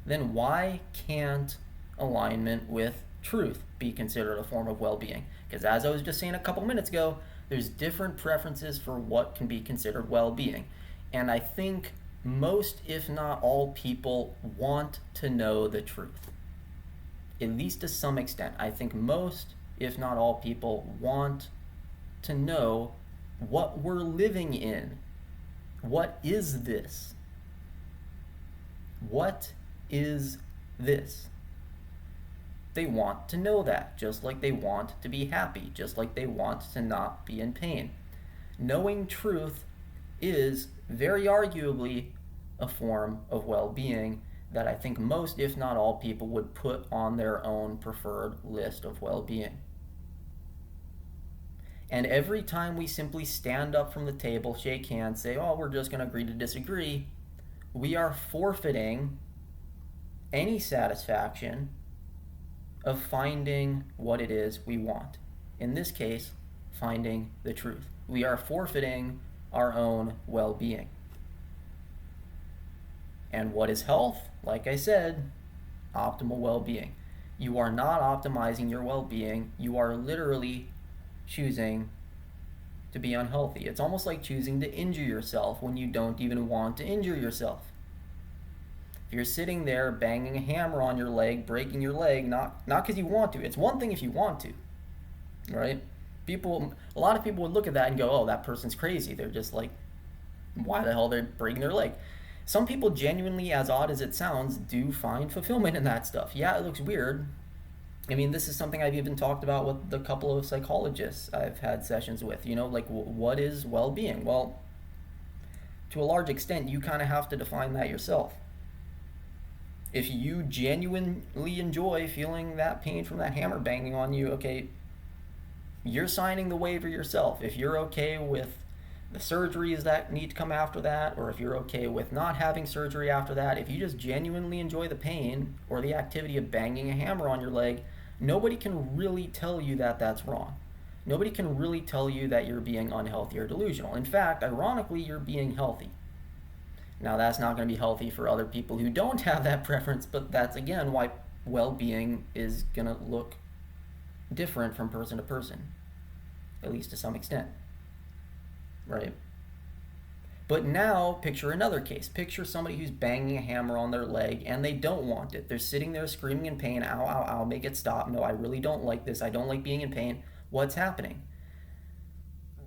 then why can't alignment with truth be considered a form of well-being? Because as I was just saying a couple minutes ago, there's different preferences for what can be considered well-being. And I think most, if not all, people want to know the truth. At least to some extent. I think most, if not all, people want to know what we're living in. What is this? What is this? They want to know that, just like they want to be happy, just like they want to not be in pain. Knowing truth is very arguably a form of well-being that I think most, if not all, people would put on their own preferred list of well-being. And every time we simply stand up from the table, shake hands, say, oh, we're just going to agree to disagree, we are forfeiting any satisfaction of finding what it is we want. In this case, finding the truth. We are forfeiting our own well-being. And what is health? Like I said, optimal well-being. You are not optimizing your well-being. You are literally choosing to be unhealthy. It's almost like choosing to injure yourself when you don't even want to injure yourself. If you're sitting there banging a hammer on your leg, breaking your leg, not because you want to. It's one thing if you want to, right? A lot of people would look at that and go, "Oh, that person's crazy." They're just like, why the hell they're breaking their leg? Some people genuinely, as odd as it sounds, do find fulfillment in that stuff. Yeah, it looks weird. I mean, this is something I've even talked about with the couple of psychologists I've had sessions with. Like what is well-being? Well, to a large extent, you kind of have to define that yourself. If you genuinely enjoy feeling that pain from that hammer banging on you, okay, you're signing the waiver yourself. If you're okay with the surgeries that need to come after that, or if you're okay with not having surgery after that, if you just genuinely enjoy the pain or the activity of banging a hammer on your leg, nobody can really tell you that that's wrong. Nobody can really tell you that you're being unhealthy or delusional. In fact, ironically, you're being healthy. Now, that's not going to be healthy for other people who don't have that preference, but that's, again, why well-being is going to look different from person to person, at least to some extent. Right? But now, picture another case. Picture somebody who's banging a hammer on their leg and they don't want it. They're sitting there screaming in pain. Ow, ow, ow, make it stop. No, I really don't like this. I don't like being in pain. What's happening?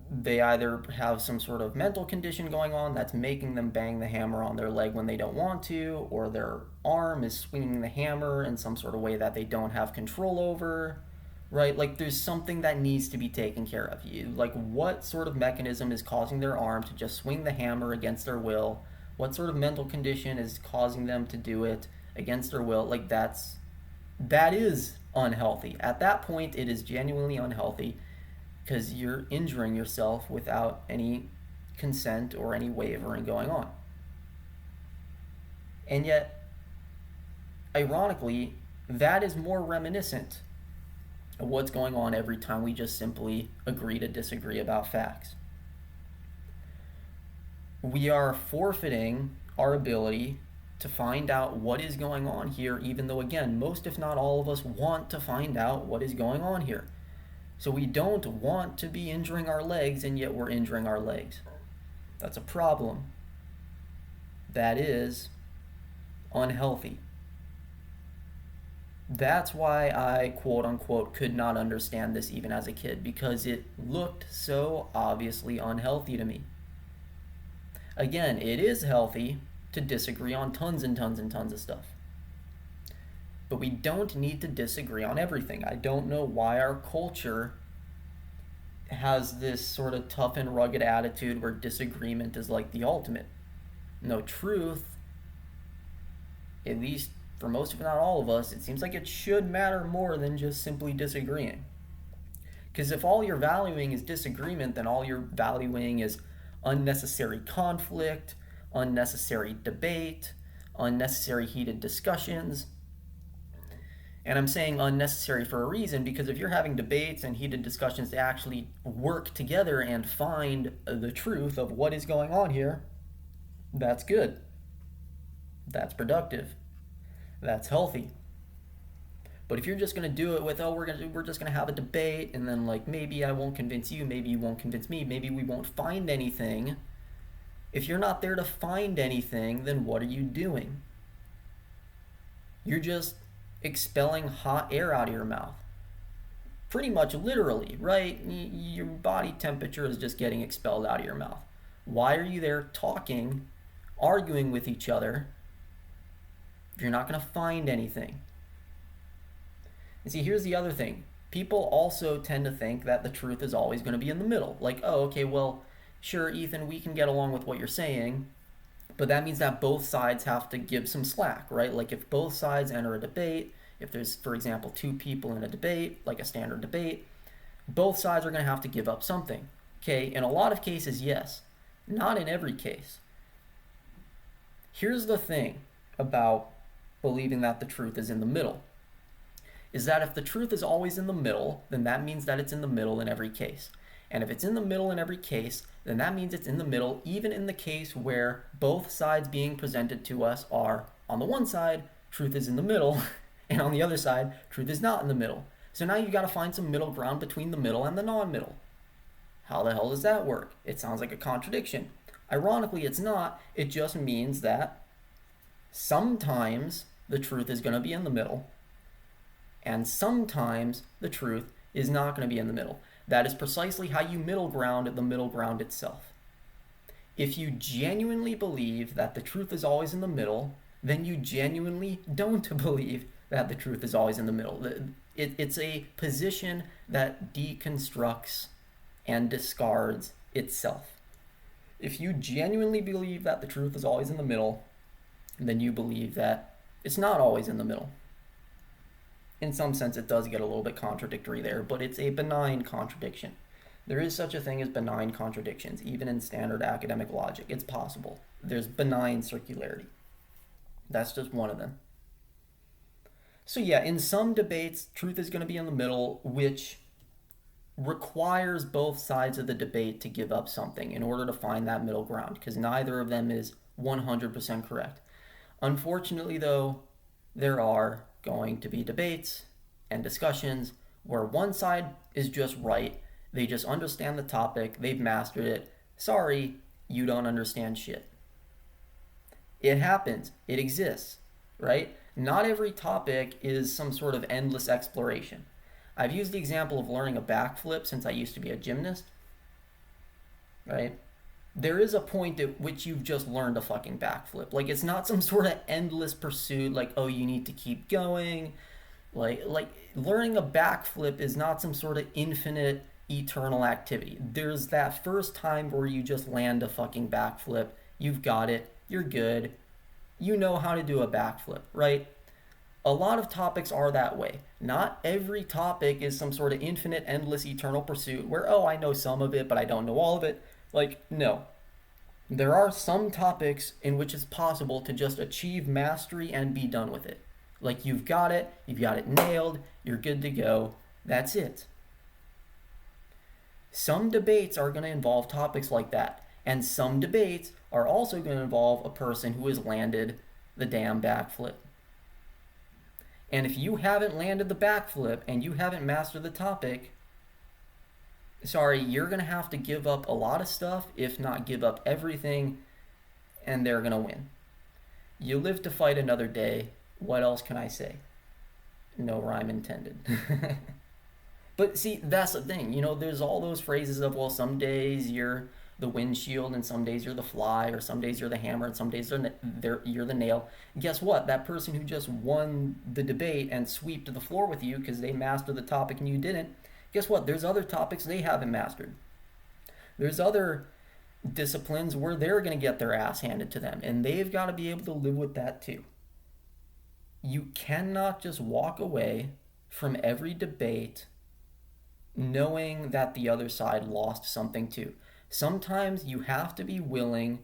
They either have some sort of mental condition going on that's making them bang the hammer on their leg when they don't want to, or their arm is swinging the hammer in some sort of way that they don't have control over. Right? Like there's something that needs to be taken care of. Like what sort of mechanism is causing their arm to just swing the hammer against their will? What sort of mental condition is causing them to do it against their will? Like that is unhealthy. At that point, it is genuinely unhealthy because you're injuring yourself without any consent or any wavering going on. And yet, ironically, that is more reminiscent of what's going on every time we just simply agree to disagree about facts. We are forfeiting our ability to find out what is going on here, even though, again, most if not all of us want to find out what is going on here. So we don't want to be injuring our legs, and yet we're injuring our legs. That's a problem. That is unhealthy. That's why I, quote unquote, could not understand this even as a kid, because it looked so obviously unhealthy to me. Again, it is healthy to disagree on tons and tons and tons of stuff. But we don't need to disagree on everything. I don't know why our culture has this sort of tough and rugged attitude where disagreement is like the ultimate. No, truth, at least for most if not all of us, it seems like it should matter more than just simply disagreeing. Because if all you're valuing is disagreement, then all you're valuing is unnecessary conflict, unnecessary debate, unnecessary heated discussions. And I'm saying unnecessary for a reason, because if you're having debates and heated discussions to actually work together and find the truth of what is going on here, that's good. That's productive. That's healthy. But if you're just going to do it with, we're just going to have a debate, and then like maybe I won't convince you, maybe you won't convince me, maybe we won't find anything. If you're not there to find anything, then what are you doing? You're just expelling hot air out of your mouth. Pretty much literally, right? Your body temperature is just getting expelled out of your mouth. Why are you there talking, arguing with each other, if you're not going to find anything? And see, here's the other thing. People also tend to think that the truth is always going to be in the middle. Like, oh, okay, well, sure, Ethan, we can get along with what you're saying, but that means that both sides have to give some slack, right? Like if both sides enter a debate, if there's, for example, two people in a debate, like a standard debate, both sides are going to have to give up something. Okay, in a lot of cases, yes. Not in every case. Here's the thing about believing that the truth is in the middle, is that if the truth is always in the middle, then that means that it's in the middle in every case. And if it's in the middle in every case, then that means it's in the middle, even in the case where both sides being presented to us are, on the one side, truth is in the middle, and on the other side, truth is not in the middle. So now you've got to find some middle ground between the middle and the non-middle. How the hell does that work? It sounds like a contradiction. Ironically, it's not. It just means that sometimes the truth is going to be in the middle, and sometimes the truth is not going to be in the middle. That is precisely how you middle ground the middle ground itself. If you genuinely believe that the truth is always in the middle, then you genuinely don't believe that the truth is always in the middle. It's a position that deconstructs and discards itself. If you genuinely believe that the truth is always in the middle, then you believe that it's not always in the middle. In some sense, it does get a little bit contradictory there, but it's a benign contradiction. There is such a thing as benign contradictions, even in standard academic logic. It's possible. There's benign circularity. That's just one of them. So yeah, in some debates, truth is going to be in the middle, which requires both sides of the debate to give up something in order to find that middle ground, because neither of them is 100% correct. Unfortunately, though, there are going to be debates and discussions where one side is just right. They just understand the topic. They've mastered it. Sorry, you don't understand shit. It happens. It exists, right? Not every topic is some sort of endless exploration. I've used the example of learning a backflip since I used to be a gymnast, right? There is a point at which you've just learned a fucking backflip. Like, it's not some sort of endless pursuit, like, oh, you need to keep going. Like learning a backflip is not some sort of infinite, eternal activity. There's that first time where you just land a fucking backflip. You've got it. You're good. You know how to do a backflip, right? A lot of topics are that way. Not every topic is some sort of infinite, endless, eternal pursuit where, oh, I know some of it, but I don't know all of it. Like, no. There are some topics in which it's possible to just achieve mastery and be done with it. Like, you've got it nailed, you're good to go, that's it. Some debates are going to involve topics like that, and some debates are also going to involve a person who has landed the damn backflip. And if you haven't landed the backflip and you haven't mastered the topic, sorry, you're going to have to give up a lot of stuff, if not give up everything, and they're going to win. You live to fight another day. What else can I say? No rhyme intended. But see, that's the thing. You know, there's all those phrases of, well, some days you're the windshield and some days you're the fly, or some days you're the hammer and some days you're the nail. Guess what? That person who just won the debate and swept the floor with you because they mastered the topic and you didn't, guess what? There's other topics they haven't mastered. There's other disciplines where they're going to get their ass handed to them, and they've got to be able to live with that too. You cannot just walk away from every debate knowing that the other side lost something too. Sometimes you have to be willing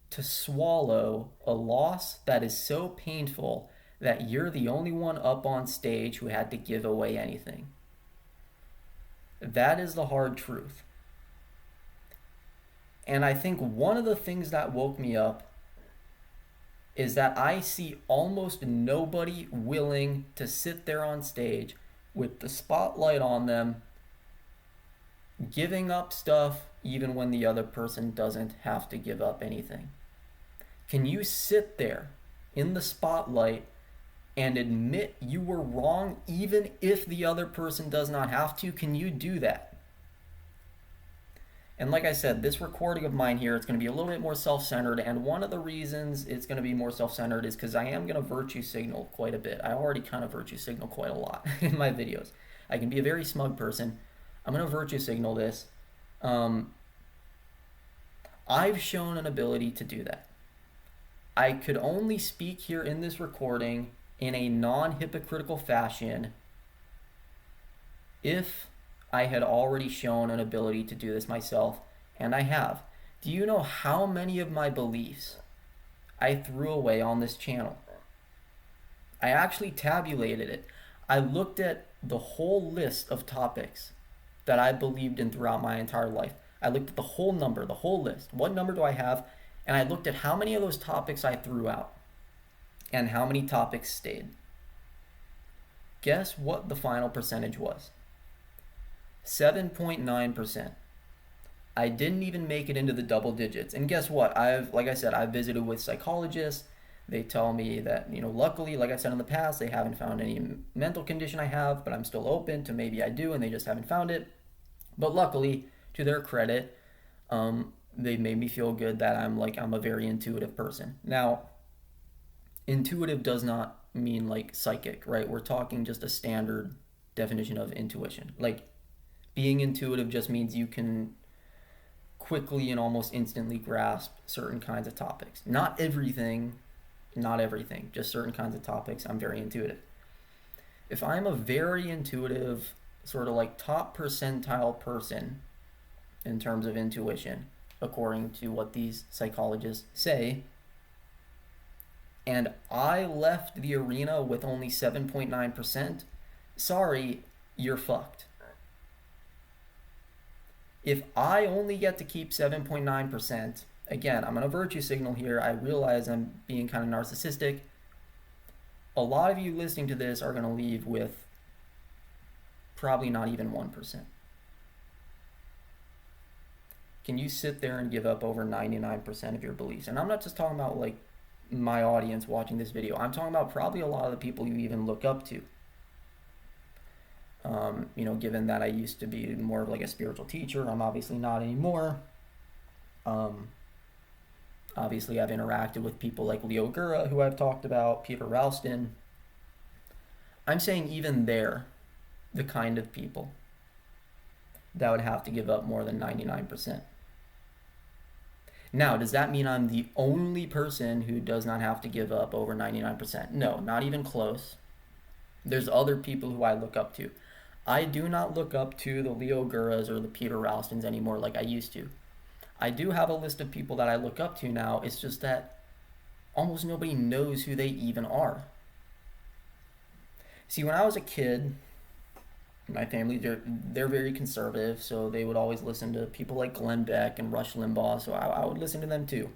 to swallow a loss that is so painful that you're the only one up on stage who had to give away anything. That is the hard truth. And I think one of the things that woke me up is that I see almost nobody willing to sit there on stage with the spotlight on them, giving up stuff even when the other person doesn't have to give up anything. Can you sit there in the spotlight and admit you were wrong even if the other person does not have to? Can you do that? And like I said, this recording of mine here, it's going to be a little bit more self-centered, and one of the reasons it's going to be more self-centered is because I am going to virtue signal quite a bit. I already kind of virtue signal quite a lot in my videos. I can be a very smug person. I'm going to virtue signal this. I've shown an ability to do that. I could only speak here in this recording in a non-hypocritical fashion if I had already shown an ability to do this myself, and I have. Do you know how many of my beliefs I threw away on this channel? I actually tabulated it. I looked at the whole list of topics that I believed in throughout my entire life. I looked at the whole number, the whole list. What number do I have? And I looked at how many of those topics I threw out and how many topics stayed. Guess what the final percentage was? 7.9%. I didn't even make it into the double digits. And guess what? Like I said, I've visited with psychologists. They tell me that, luckily, like I said in the past, they haven't found any mental condition I have, but I'm still open to maybe I do and they just haven't found it. But luckily, to their credit, they made me feel good that I'm a very intuitive person. Now, intuitive does not mean like psychic, right? We're talking just a standard definition of intuition. Like, being intuitive just means you can quickly and almost instantly grasp certain kinds of topics. Not everything, just certain kinds of topics. I'm very intuitive. If I'm a very intuitive, sort of like top percentile person in terms of intuition, according to what these psychologists say, and I left the arena with only 7.9%, sorry, you're fucked. If I only get to keep 7.9%, again, I'm going to virtue signal here. I realize I'm being kind of narcissistic. A lot of you listening to this are going to leave with probably not even 1%. Can you sit there and give up over 99% of your beliefs? And I'm not just talking about like my audience watching this video. I'm talking about probably a lot of the people you even look up to. Given that I used to be more of like a spiritual teacher, I'm obviously not anymore. Obviously, I've interacted with people like Leo Gura, who I've talked about, Peter Ralston. I'm saying even they're the kind of people that would have to give up more than 99%. Now, does that mean I'm the only person who does not have to give up over 99%? No, not even close. There's other people who I look up to. I do not look up to the Leo Guras or the Peter Ralstons anymore like I used to. I do have a list of people that I look up to now. It's just that almost nobody knows who they even are. See, when I was a kid, my family, they're very conservative, so they would always listen to people like Glenn Beck and Rush Limbaugh, so I would listen to them too.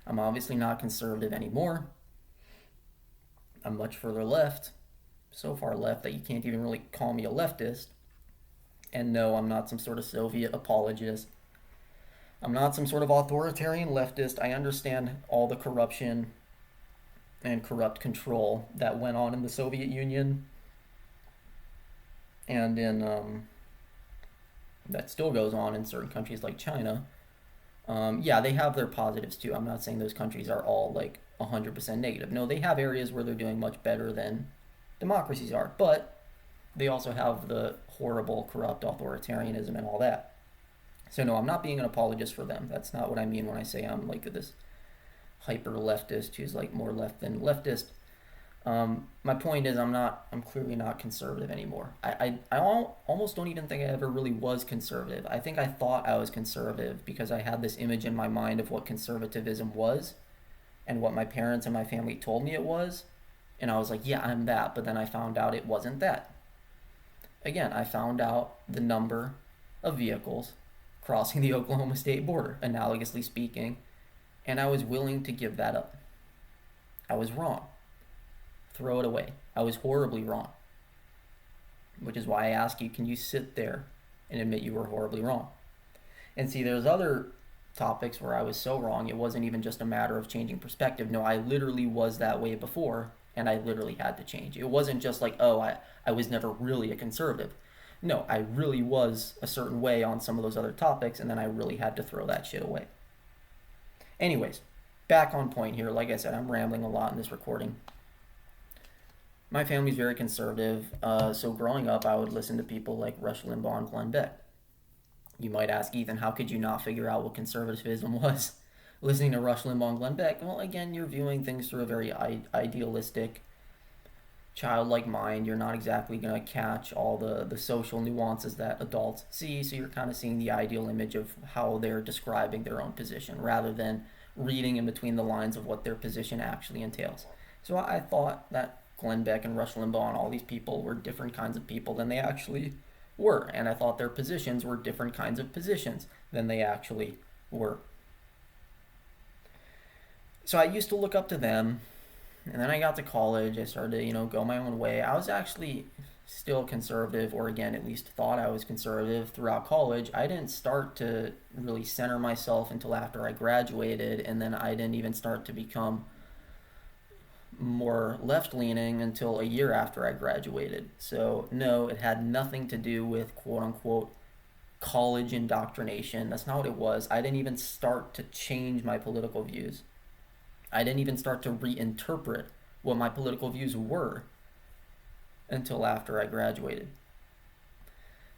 I'm obviously not conservative anymore. I'm much further left, so far left that you can't even really call me a leftist. And no, I'm not some sort of Soviet apologist. I'm not some sort of authoritarian leftist. I understand all the corruption and corrupt control that went on in the Soviet Union and in that still goes on in certain countries like China. Yeah, they have their positives too. I'm not saying those countries are all like 100% negative. No, they have areas where they're doing much better than democracies are, but they also have the horrible, corrupt authoritarianism and all that. So no, I'm not being an apologist for them. That's not what I mean when I say I'm like this hyper leftist who's like more left than leftist. My point is I'm clearly not conservative anymore. I almost don't even think I ever really was conservative. I think I thought I was conservative because I had this image in my mind of what conservatism was and what my parents and my family told me it was. And I was like, yeah, I'm that. But then I found out it wasn't that. Again, I found out the number of vehicles crossing the Oklahoma state border, analogously speaking, and I was willing to give that up. I was wrong. Throw it away. I was horribly wrong. Which is why I ask you, can you sit there and admit you were horribly wrong? And see, there's other topics where I was so wrong, it wasn't even just a matter of changing perspective. No, I literally was that way before, and I literally had to change. It wasn't just like, oh, I was never really a conservative. No, I really was a certain way on some of those other topics, and then I really had to throw that shit away. Anyways, back on point here. Like I said, I'm rambling a lot in this recording. My family's very conservative, so growing up, I would listen to people like Rush Limbaugh and Glenn Beck. You might ask, Ethan, how could you not figure out what conservatism was? Listening to Rush Limbaugh and Glenn Beck, well, again, you're viewing things through a very idealistic, childlike mind. You're not exactly going to catch all the social nuances that adults see, so you're kind of seeing the ideal image of how they're describing their own position rather than reading in between the lines of what their position actually entails. So I thought that Glenn Beck and Rush Limbaugh and all these people were different kinds of people than they actually were, and I thought their positions were different kinds of positions than they actually were. So I used to look up to them, and then I got to college. I started to, go my own way. I was actually still conservative, or again, at least thought I was conservative throughout college. I didn't start to really center myself until after I graduated, and then I didn't even start to become more left-leaning until a year after I graduated. So no, it had nothing to do with quote-unquote college indoctrination. That's not what it was. I didn't even start to change my political views. I didn't even start to reinterpret what my political views were until after I graduated.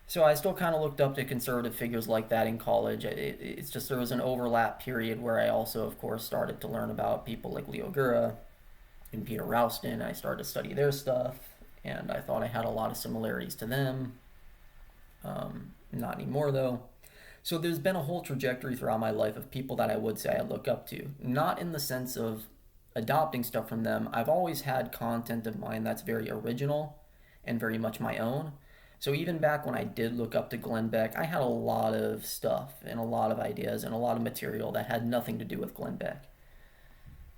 So I still kind of looked up to conservative figures like that in college. It's just there was an overlap period where I also, of course, started to learn about people like Leo Gura and Peter Ralston. I started to study their stuff, and I thought I had a lot of similarities to them. Not anymore, though. So there's been a whole trajectory throughout my life of people that I would say I look up to. Not in the sense of adopting stuff from them. I've always had content of mine that's very original and very much my own. So even back when I did look up to Glenn Beck, I had a lot of stuff and a lot of ideas and a lot of material that had nothing to do with Glenn Beck.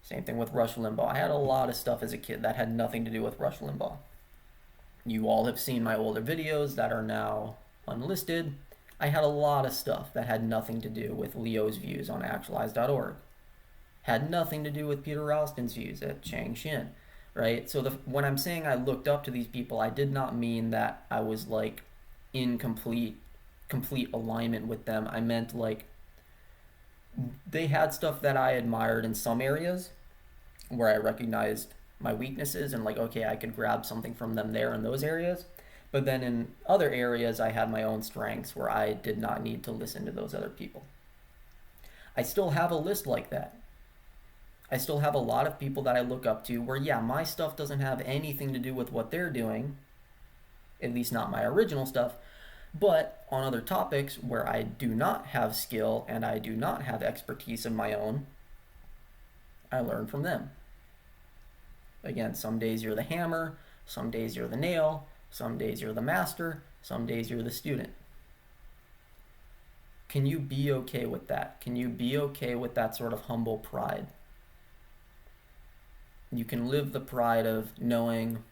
Same thing with Rush Limbaugh. I had a lot of stuff as a kid that had nothing to do with Rush Limbaugh. You all have seen my older videos that are now unlisted. I had a lot of stuff that had nothing to do with Leo's views on actualize.org. Had nothing to do with Peter Ralston's views at Chang Shin, right? So when I'm saying I looked up to these people, I did not mean that I was like in complete alignment with them. I meant like they had stuff that I admired in some areas where I recognized my weaknesses and like, okay, I could grab something from them there in those areas. But then in other areas, I had my own strengths where I did not need to listen to those other people. I still have a list like that. I still have a lot of people that I look up to where, yeah, my stuff doesn't have anything to do with what they're doing, at least not my original stuff, but on other topics where I do not have skill and I do not have expertise of my own, I learn from them. Again, some days you're the hammer, some days you're the nail, some days you're the master, some days you're the student. Can you be okay with that? Can you be okay with that sort of humble pride? You can live the pride of knowing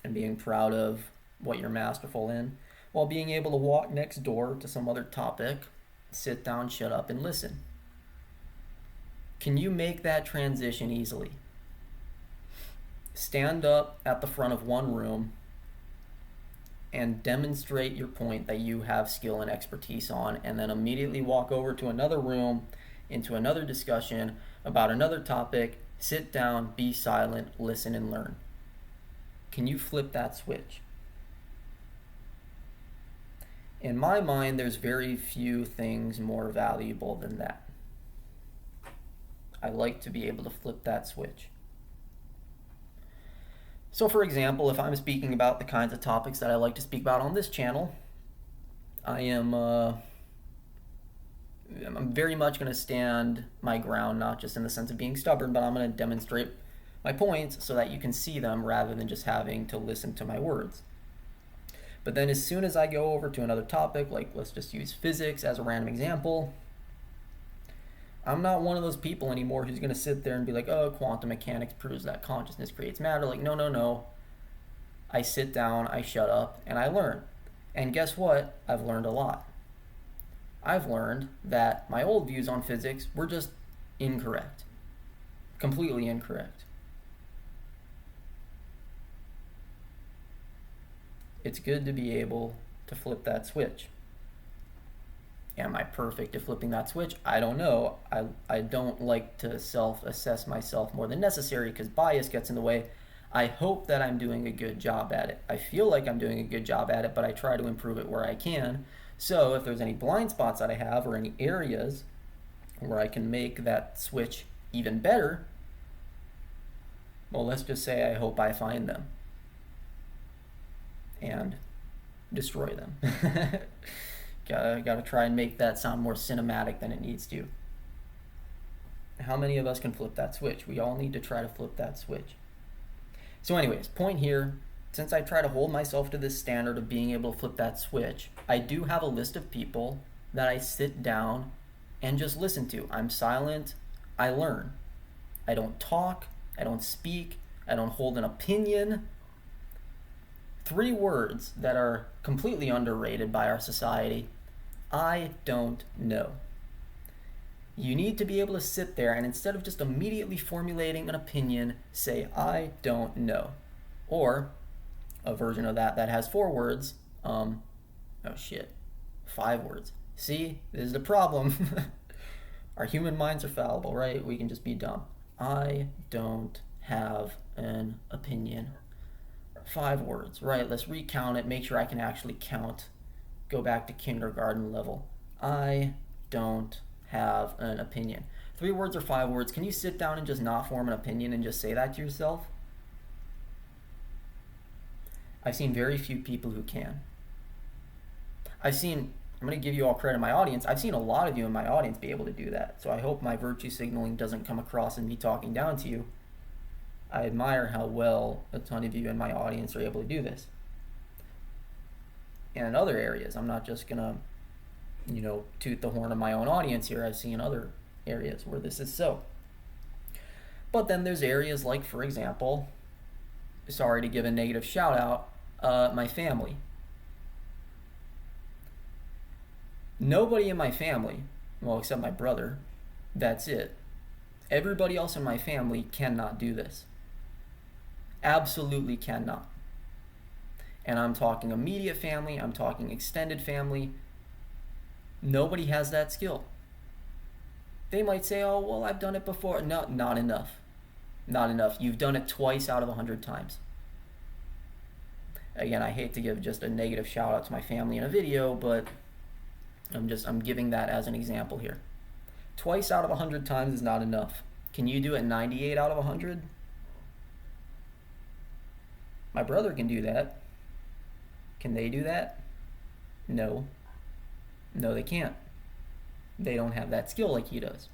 and being proud of what you're masterful in, while being able to walk next door to some other topic, sit down, shut up, and listen. Can you make that transition easily? Stand up at the front of one room and demonstrate your point that you have skill and expertise on, and then immediately walk over to another room, into another discussion about another topic, sit down, be silent, listen, and learn. Can you flip that switch? In my mind, there's very few things more valuable than that. I like to be able to flip that switch. So for example, if I'm speaking about the kinds of topics that I like to speak about on this channel, I'm very much going to stand my ground, not just in the sense of being stubborn, but I'm going to demonstrate my points so that you can see them rather than just having to listen to my words. But then as soon as I go over to another topic, like let's just use physics as a random example, I'm not one of those people anymore who's going to sit there and be like, oh, quantum mechanics proves that consciousness creates matter. Like, no. I sit down, I shut up, and I learn. And guess what? I've learned a lot. I've learned that my old views on physics were just incorrect. Completely incorrect. It's good to be able to flip that switch. Am I perfect at flipping that switch? I don't know. I don't like to self-assess myself more than necessary because bias gets in the way. I hope that I'm doing a good job at it. I feel like I'm doing a good job at it, but I try to improve it where I can. So if there's any blind spots that I have or any areas where I can make that switch even better, well, let's just say I hope I find them and destroy them. Gotta try and make that sound more cinematic than it needs to. How many of us can flip that switch? We all need to try to flip that switch. So anyways, point here, since I try to hold myself to this standard of being able to flip that switch, I do have a list of people that I sit down and just listen to. I'm silent, I learn. I don't talk, I don't speak, I don't hold an opinion. 3 words that are completely underrated by our society. I don't know. You need to be able to sit there and instead of just immediately formulating an opinion, say, I don't know. Or a version of that has 4 words. 5 words. See, this is the problem. Our human minds are fallible, right? We can just be dumb. I don't have an opinion. 5 words, right? Let's recount it, make sure I can actually count. Go back to kindergarten level. I don't have an opinion. 3 words or 5 words. Can you sit down and just not form an opinion and just say that to yourself? I've seen very few people who can. I'm going to give you all credit in my audience. I've seen a lot of you in my audience be able to do that. So I hope my virtue signaling doesn't come across as me talking down to you. I admire how well a ton of you in my audience are able to do this. And in other areas, I'm not just going to, toot the horn of my own audience here. I've seen other areas where this is so. But then there's areas like, for example, sorry to give a negative shout out, my family. Nobody in my family, well, except my brother, that's it. Everybody else in my family cannot do this. Absolutely cannot. And I'm talking immediate family, I'm talking extended family. Nobody has that skill. They might say, oh, well, I've done it before. No, not enough. Not enough. You've done it twice out of 100 times. Again, I hate to give just a negative shout out to my family in a video, but I'm giving that as an example here. Twice out of 100 times is not enough. Can you do it 98 out of 100? My brother can do that. Can they do that? No. No, they can't. They don't have that skill like he does.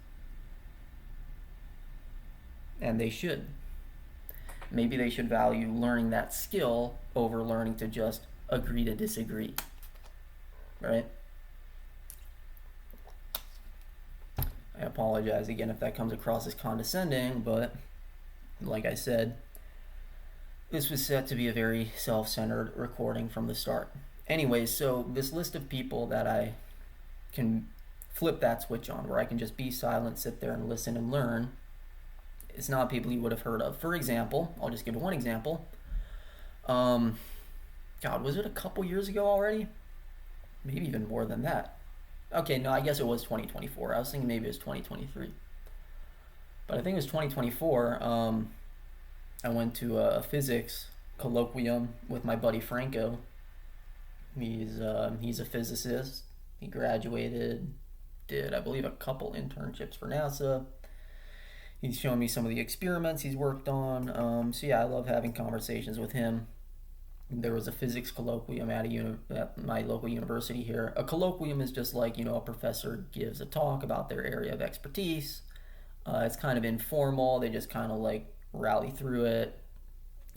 And they should. Maybe they should value learning that skill over learning to just agree to disagree. Right? I apologize again if that comes across as condescending, but like I said, this was set to be a very self-centered recording from the start. Anyways, so this list of people that I can flip that switch on, where I can just be silent, sit there and listen and learn, it's not people you would have heard of. For example, I'll just give one example. God, was it a couple years ago already? Maybe even more than that. Okay, no, I guess it was 2024. I was thinking maybe it was 2023. But I think it was 2024. I went to a physics colloquium with my buddy Franco. He's a physicist. He graduated, did I believe a couple internships for NASA. He's shown me some of the experiments he's worked on. So yeah, I love having conversations with him. There was a physics colloquium at my local university here. A colloquium is just like, a professor gives a talk about their area of expertise. It's kind of informal. They just kind of like rally through it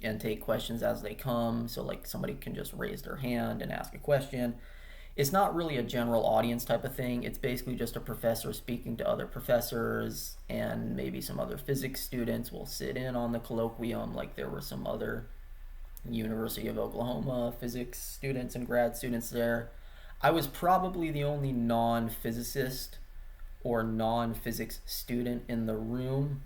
and take questions as they come. So like somebody can just raise their hand and ask a question. It's not really a general audience type of thing. It's basically just a professor speaking to other professors, and maybe some other physics students will sit in on the colloquium. Like there were some other University of Oklahoma physics students and grad students there. I was probably the only non-physicist or non-physics student in the room,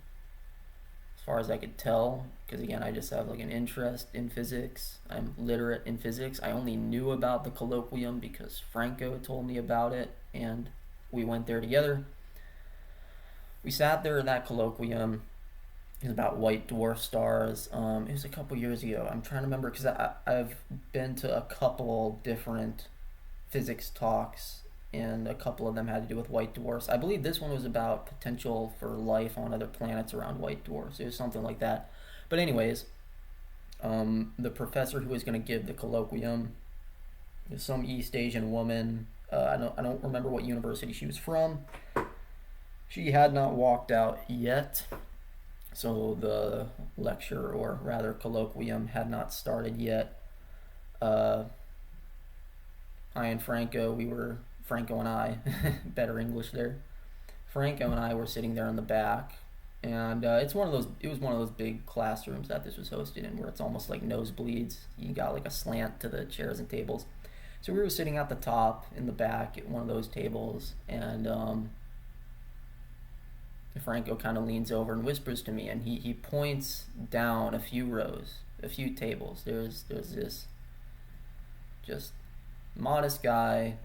as far as I could tell, because again, I just have like an interest in physics. I'm literate in physics. I only knew about the colloquium because Franco told me about it, and we went there together. We sat there in that colloquium. It was about white dwarf stars. It was a couple years ago. I'm trying to remember because I've been to a couple different physics talks, and a couple of them had to do with white dwarfs. I believe this one was about potential for life on other planets around white dwarfs. It was something like that. But anyways, the professor who was going to give the colloquium is some East Asian woman. I don't remember what university she was from. She had not walked out yet. So the lecture, or rather colloquium, had not started yet. Uh, I and Franco, Franco and I, better English there. Franco and I were sitting there in the back, and it was one of those big classrooms that this was hosted in, where it's almost like nosebleeds. You got like a slant to the chairs and tables. So we were sitting at the top in the back at one of those tables, and Franco kind of leans over and whispers to me, and he points down a few rows, a few tables. There's this just modest guy,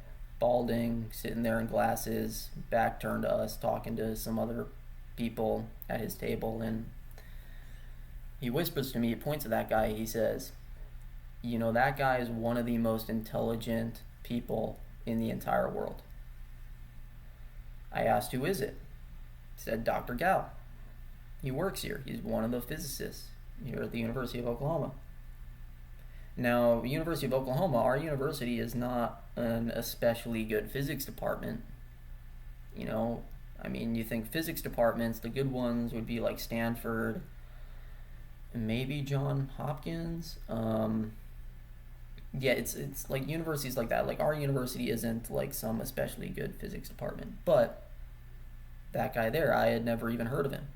balding, sitting there in glasses, back turned to us, talking to some other people at his table, and he whispers to me, he points at that guy, he says, "You know, that guy is one of the most intelligent people in the entire world." I asked, "Who is it?" He said, "Dr. Gao. He works here. He's one of the physicists here at the University of Oklahoma." Now, University of Oklahoma, our university is not an especially good physics department. You know, I mean, you think physics departments, the good ones would be like Stanford, maybe John Hopkins. Yeah, it's like universities like that. Like our university isn't like some especially good physics department, but that guy there, I had never even heard of him.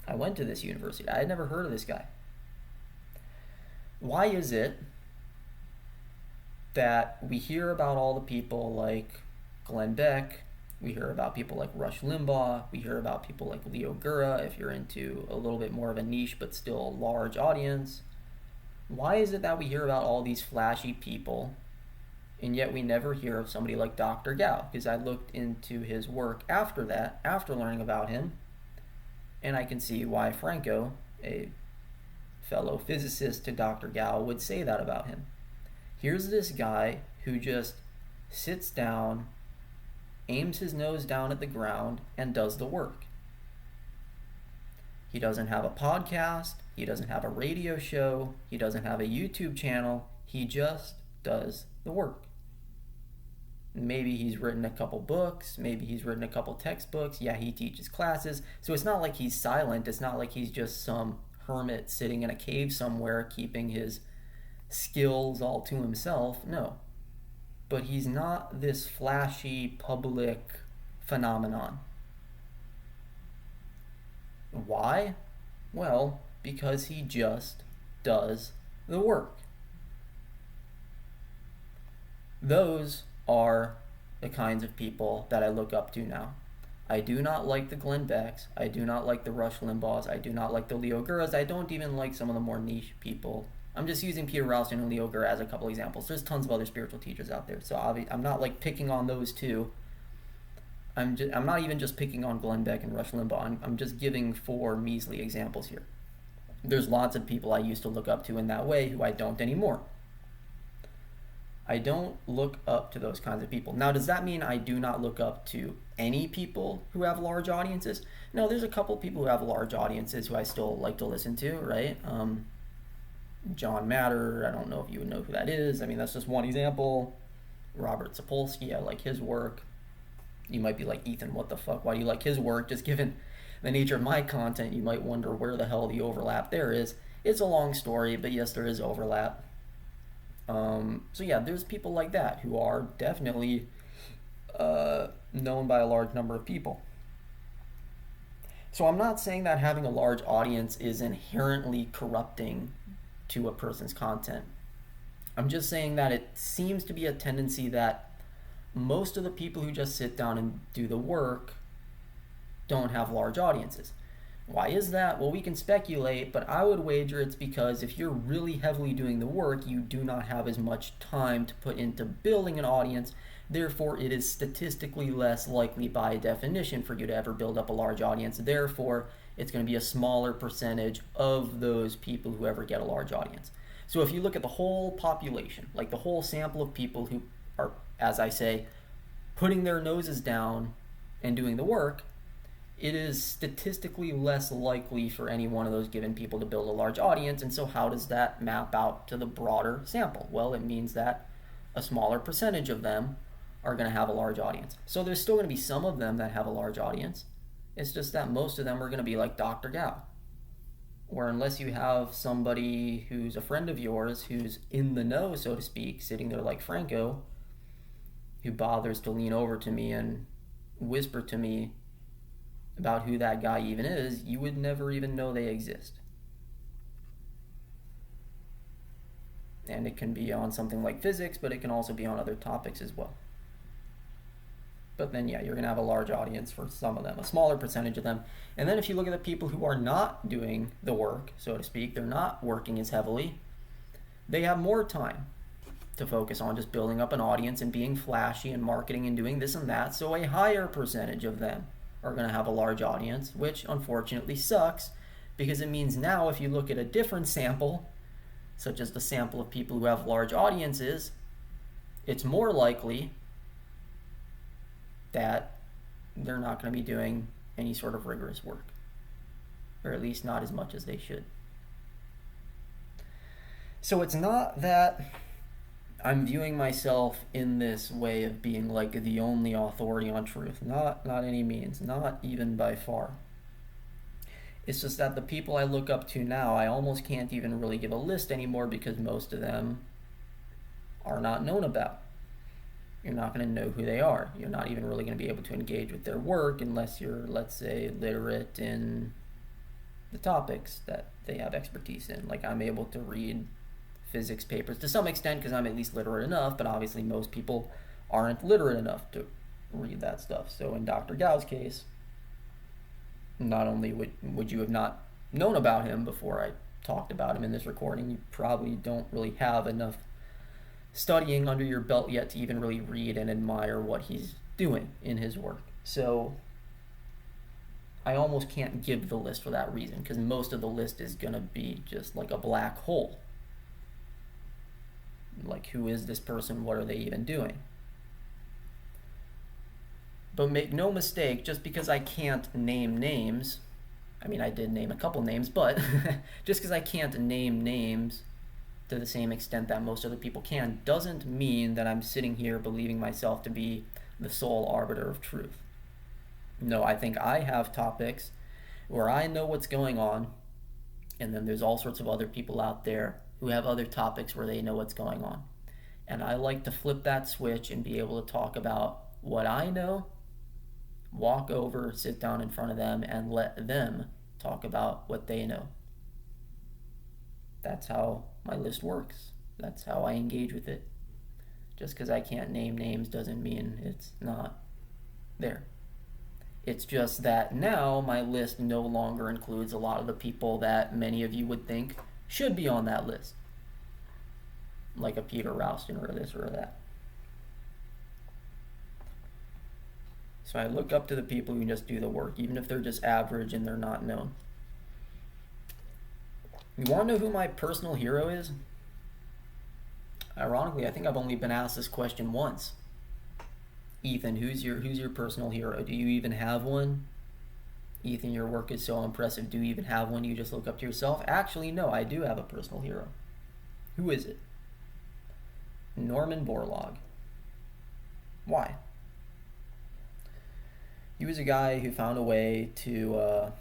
I went to this university. I had never heard of this guy. Why is it that we hear about all the people like Glenn Beck, we hear about people like Rush Limbaugh, we hear about people like Leo Gura, if you're into a little bit more of a niche but still a large audience? Why is it that we hear about all these flashy people, and yet we never hear of somebody like Dr. Gao? Because I looked into his work after that, after learning about him, and I can see why Franco, a fellow physicist to Dr. Gao, would say that about him. Here's this guy who just sits down, aims his nose down at the ground, and does the work. He doesn't have a podcast, he doesn't have a radio show, he doesn't have a YouTube channel, he just does the work. Maybe he's written a couple books, maybe he's written a couple textbooks, yeah, he teaches classes, so it's not like he's silent, it's not like he's just some hermit sitting in a cave somewhere keeping his skills all to himself. No. But he's not this flashy public phenomenon. Why? Well, because he just does the work. Those are the kinds of people that I look up to now. I do not like the Glenn Becks. I do not like the Rush Limbaughs. I do not like the Leo Guras. I don't even like some of the more niche people. I'm just using Peter Ralston and Leo Gura as a couple examples. There's tons of other spiritual teachers out there, so I'm not like picking on those two. I'm not even just picking on Glenn Beck and Rush Limbaugh. I'm just giving 4 measly examples here. There's lots of people I used to look up to in that way who I don't anymore. I don't look up to those kinds of people. Now, does that mean I do not look up to any people who have large audiences? No, there's a couple people who have large audiences who I still like to listen to, right? John Matter, I don't know if you would know who that is. I mean, that's just one example. Robert Sapolsky, I like his work. You might be like, Ethan, what the fuck? Why do you like his work? Just given the nature of my content, you might wonder where the hell the overlap there is. It's a long story, but yes, there is overlap. So yeah, there's people like that who are definitely known by a large number of people. So I'm not saying that having a large audience is inherently corrupting to a person's content. I'm just saying that it seems to be a tendency that most of the people who just sit down and do the work don't have large audiences. Why is that? Well, we can speculate, but I would wager it's because if you're really heavily doing the work, you do not have as much time to put into building an audience. Therefore, it is statistically less likely by definition for you to ever build up a large audience. Therefore, it's going to be a smaller percentage of those people who ever get a large audience. So if you look at the whole population, like the whole sample of people who are, as I say, putting their noses down and doing the work, it is statistically less likely for any one of those given people to build a large audience. And so how does that map out to the broader sample? Well, it means that a smaller percentage of them are going to have a large audience. So there's still going to be some of them that have a large audience. It's just that most of them are going to be like Dr. Gao. Or unless you have somebody who's a friend of yours who's in the know, so to speak, sitting there like Franco, who bothers to lean over to me and whisper to me about who that guy even is, you would never even know they exist. And it can be on something like physics, but it can also be on other topics as well. But then, yeah, you're going to have a large audience for some of them, a smaller percentage of them. And then if you look at the people who are not doing the work, so to speak, they're not working as heavily, they have more time to focus on just building up an audience and being flashy and marketing and doing this and that. So a higher percentage of them are going to have a large audience, which unfortunately sucks, because it means now if you look at a different sample, such as the sample of people who have large audiences, it's more likely that they're not going to be doing any sort of rigorous work, or at least not as much as they should. So it's not that I'm viewing myself in this way of being like the only authority on truth. Not any means, not even by far. It's just that the people I look up to now, I almost can't even really give a list anymore because most of them are not known about. You're not going to know who they are. You're not even really going to be able to engage with their work unless you're, let's say, literate in the topics that they have expertise in. Like, I'm able to read physics papers to some extent because I'm at least literate enough, but obviously most people aren't literate enough to read that stuff. So in Dr. Gao's case, not only would you have not known about him before I talked about him in this recording, you probably don't really have enough studying under your belt yet to even really read and admire what he's doing in his work. So I almost can't give the list for that reason, because most of the list is going to be just like a black hole. Like, who is this person? What are they even doing? But make no mistake, just because I can't name names, I mean, I did name a couple names, but just because I can't name names to the same extent that most other people can, doesn't mean that I'm sitting here believing myself to be the sole arbiter of truth. No, I think I have topics where I know what's going on, and then there's all sorts of other people out there who have other topics where they know what's going on. And I like to flip that switch and be able to talk about what I know, walk over, sit down in front of them, and let them talk about what they know. That's how my list works. That's how I engage with it. Just because I can't name names doesn't mean it's not there. It's just that now my list no longer includes a lot of the people that many of you would think should be on that list. Like a Peter Ralston or this or that. So I look up to the people who just do the work, even if they're just average and they're not known. You want to know who my personal hero is? Ironically, I think I've only been asked this question once. Ethan, who's your personal hero? Do you even have one? Ethan, your work is so impressive. Do you even have one you just look up to yourself? Actually, no, I do have a personal hero. Who is it? Norman Borlaug. Why? He was a guy who found a way to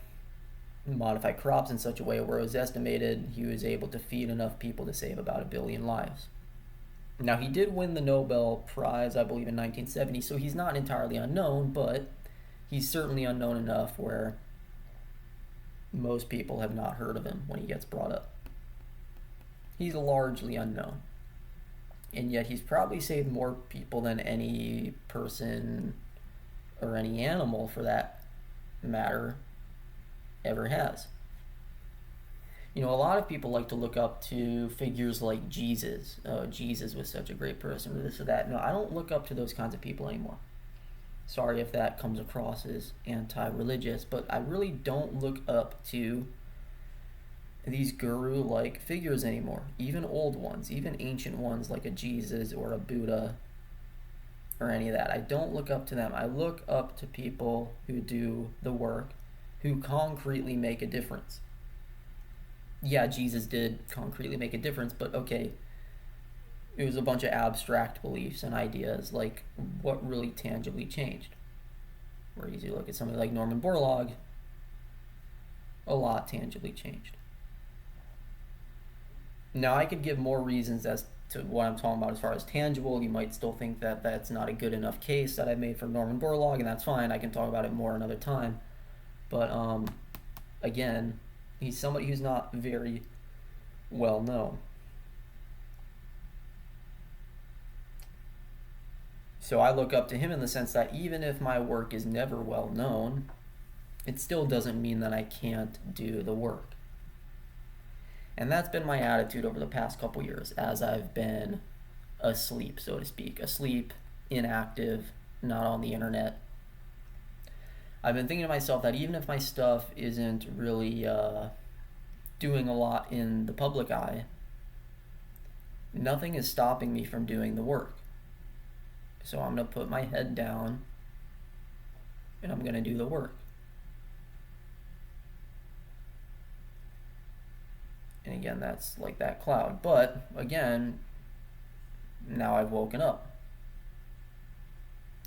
modify crops in such a way where it was estimated he was able to feed enough people to save about 1 billion lives. Now, he did win the Nobel Prize, I believe, in 1970, so he's not entirely unknown, but he's certainly unknown enough where most people have not heard of him when he gets brought up. He's largely unknown. And yet he's probably saved more people than any person or any animal, for that matter, ever has. You know, a lot of people like to look up to figures like Jesus. Oh, Jesus was such a great person, or this or that. No, I don't look up to those kinds of people anymore. Sorry if that comes across as anti-religious, but I really don't look up to these guru-like figures anymore. Even old ones, even ancient ones like a Jesus or a Buddha or any of that. I don't look up to them. I look up to people who do the work, who concretely make a difference. Yeah, Jesus did concretely make a difference, but okay, it was a bunch of abstract beliefs and ideas. Like, what really tangibly changed? Whereas you look at somebody like Norman Borlaug, a lot tangibly changed. Now, I could give more reasons as to what I'm talking about as far as tangible. You might still think that that's not a good enough case that I've made for Norman Borlaug, and that's fine. I can talk about it more another time. But again, he's somebody who's not very well known. So I look up to him in the sense that even if my work is never well known, it still doesn't mean that I can't do the work. And that's been my attitude over the past couple years as I've been asleep, so to speak. Asleep, inactive, not on the internet. I've been thinking to myself that even if my stuff isn't really doing a lot in the public eye, nothing is stopping me from doing the work. So I'm going to put my head down and I'm going to do the work. And again, that's like that cloud. But again, now I've woken up.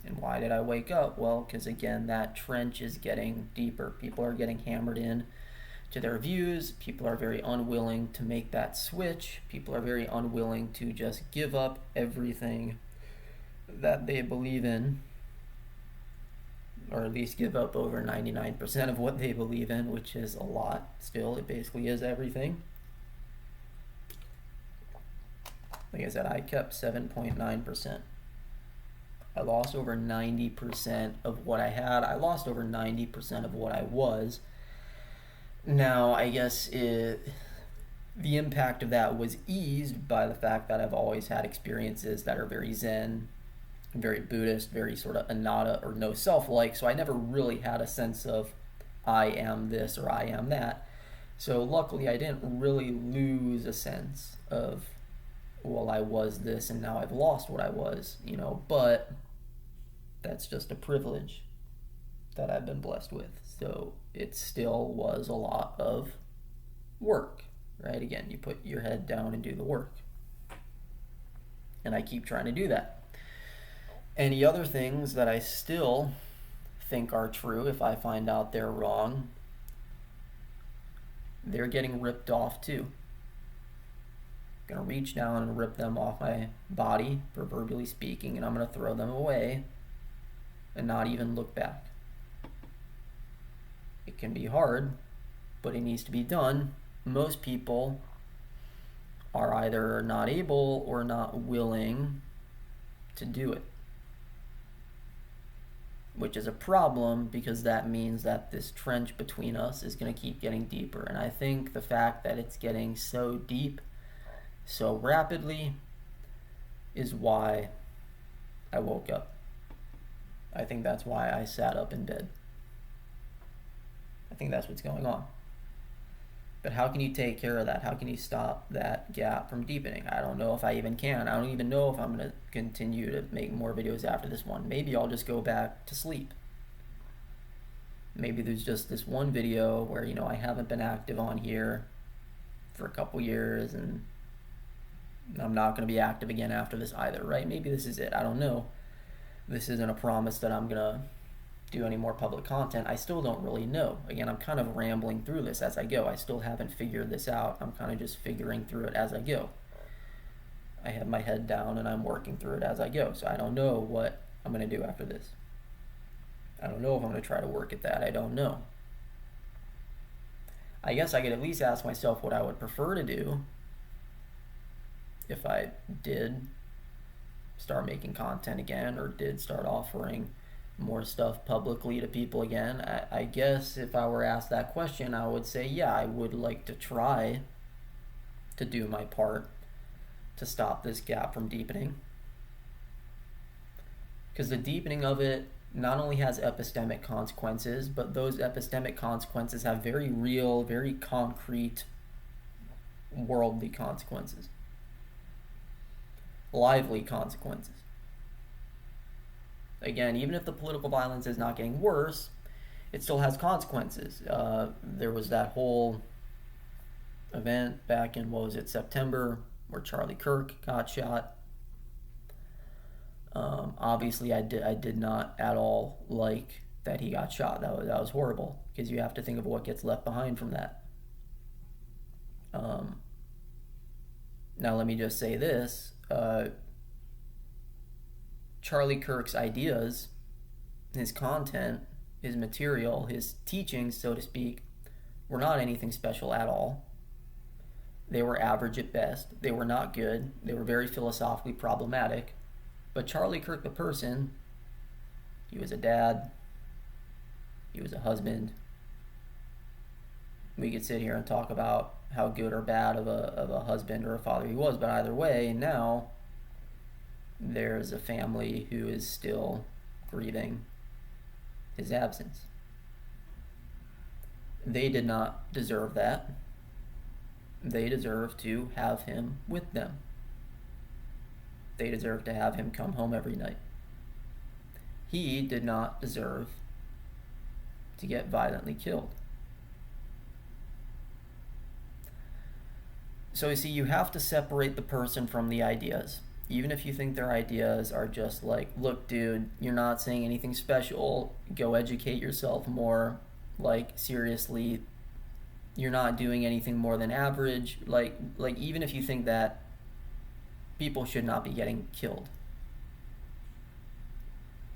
And why did I wake up? Well, because again, that trench is getting deeper. People are getting hammered in to their views. People are very unwilling to make that switch. People are very unwilling to just give up everything that they believe in, or at least give up over 99% of what they believe in, which is a lot. Still, it basically is everything. Like I said, I kept 7.9%. I lost over 90% of what I had. I lost over 90% of what I was. Now, I guess the impact of that was eased by the fact that I've always had experiences that are very Zen, very Buddhist, very sort of anatta or no self-like. So I never really had a sense of I am this or I am that. So luckily, I didn't really lose a sense of, well, I was this and now I've lost what I was, but that's just a privilege that I've been blessed with. So it still was a lot of work, right? Again, you put your head down and do the work. And I keep trying to do that. Any other things that I still think are true, if I find out they're wrong, they're getting ripped off too. I'm going to reach down and rip them off my body, proverbially speaking, and I'm going to throw them away and not even look back. It can be hard, but it needs to be done. Most people are either not able or not willing to do it, which is a problem because that means that this trench between us is going to keep getting deeper. And I think the fact that it's getting so deep so rapidly is why I woke up. I think that's why I sat up in bed. I think that's what's going on. But how can you take care of that? How can you stop that gap from deepening? I don't know if I even can. I don't even know if I'm going to continue to make more videos after this one. Maybe I'll just go back to sleep. Maybe there's just this one video where, I haven't been active on here for a couple years and I'm not going to be active again after this either, right? Maybe this is it. I don't know. This isn't a promise that I'm going to do any more public content. I still don't really know. Again, I'm kind of rambling through this as I go. I still haven't figured this out. I'm kind of just figuring through it as I go. I have my head down and I'm working through it as I go. So I don't know what I'm going to do after this. I don't know if I'm going to try to work at that. I don't know. I guess I could at least ask myself what I would prefer to do if I did start making content again or did start offering more stuff publicly to people again. I guess if I were asked that question, I would say, yeah, I would like to try to do my part to stop this gap from deepening. Because the deepening of it not only has epistemic consequences, but those epistemic consequences have very real, very concrete, worldly consequences. Lively consequences. Again, even if the political violence is not getting worse, it still has consequences. There was that whole event back in, September, where Charlie Kirk got shot. Obviously, I did not at all like that he got shot. That was horrible, because you have to think of what gets left behind from that. Now let me just say this. Charlie Kirk's ideas, his content, his material, his teachings, so to speak, were not anything special at all. They were average at best. They were not good. They were very philosophically problematic. But Charlie Kirk, the person, he was a dad. He was a husband. We could sit here and talk about how good or bad of a husband or a father he was, but either way, now there's a family who is still grieving his absence. They did not deserve that. They deserve to have him with them. They deserve to have him come home every night. He did not deserve to get violently killed. So you see, you have to separate the person from the ideas. Even if you think their ideas are just like, look, dude, you're not saying anything special, go educate yourself more. Like, seriously, you're not doing anything more than average. Like even if you think that, people should not be getting killed.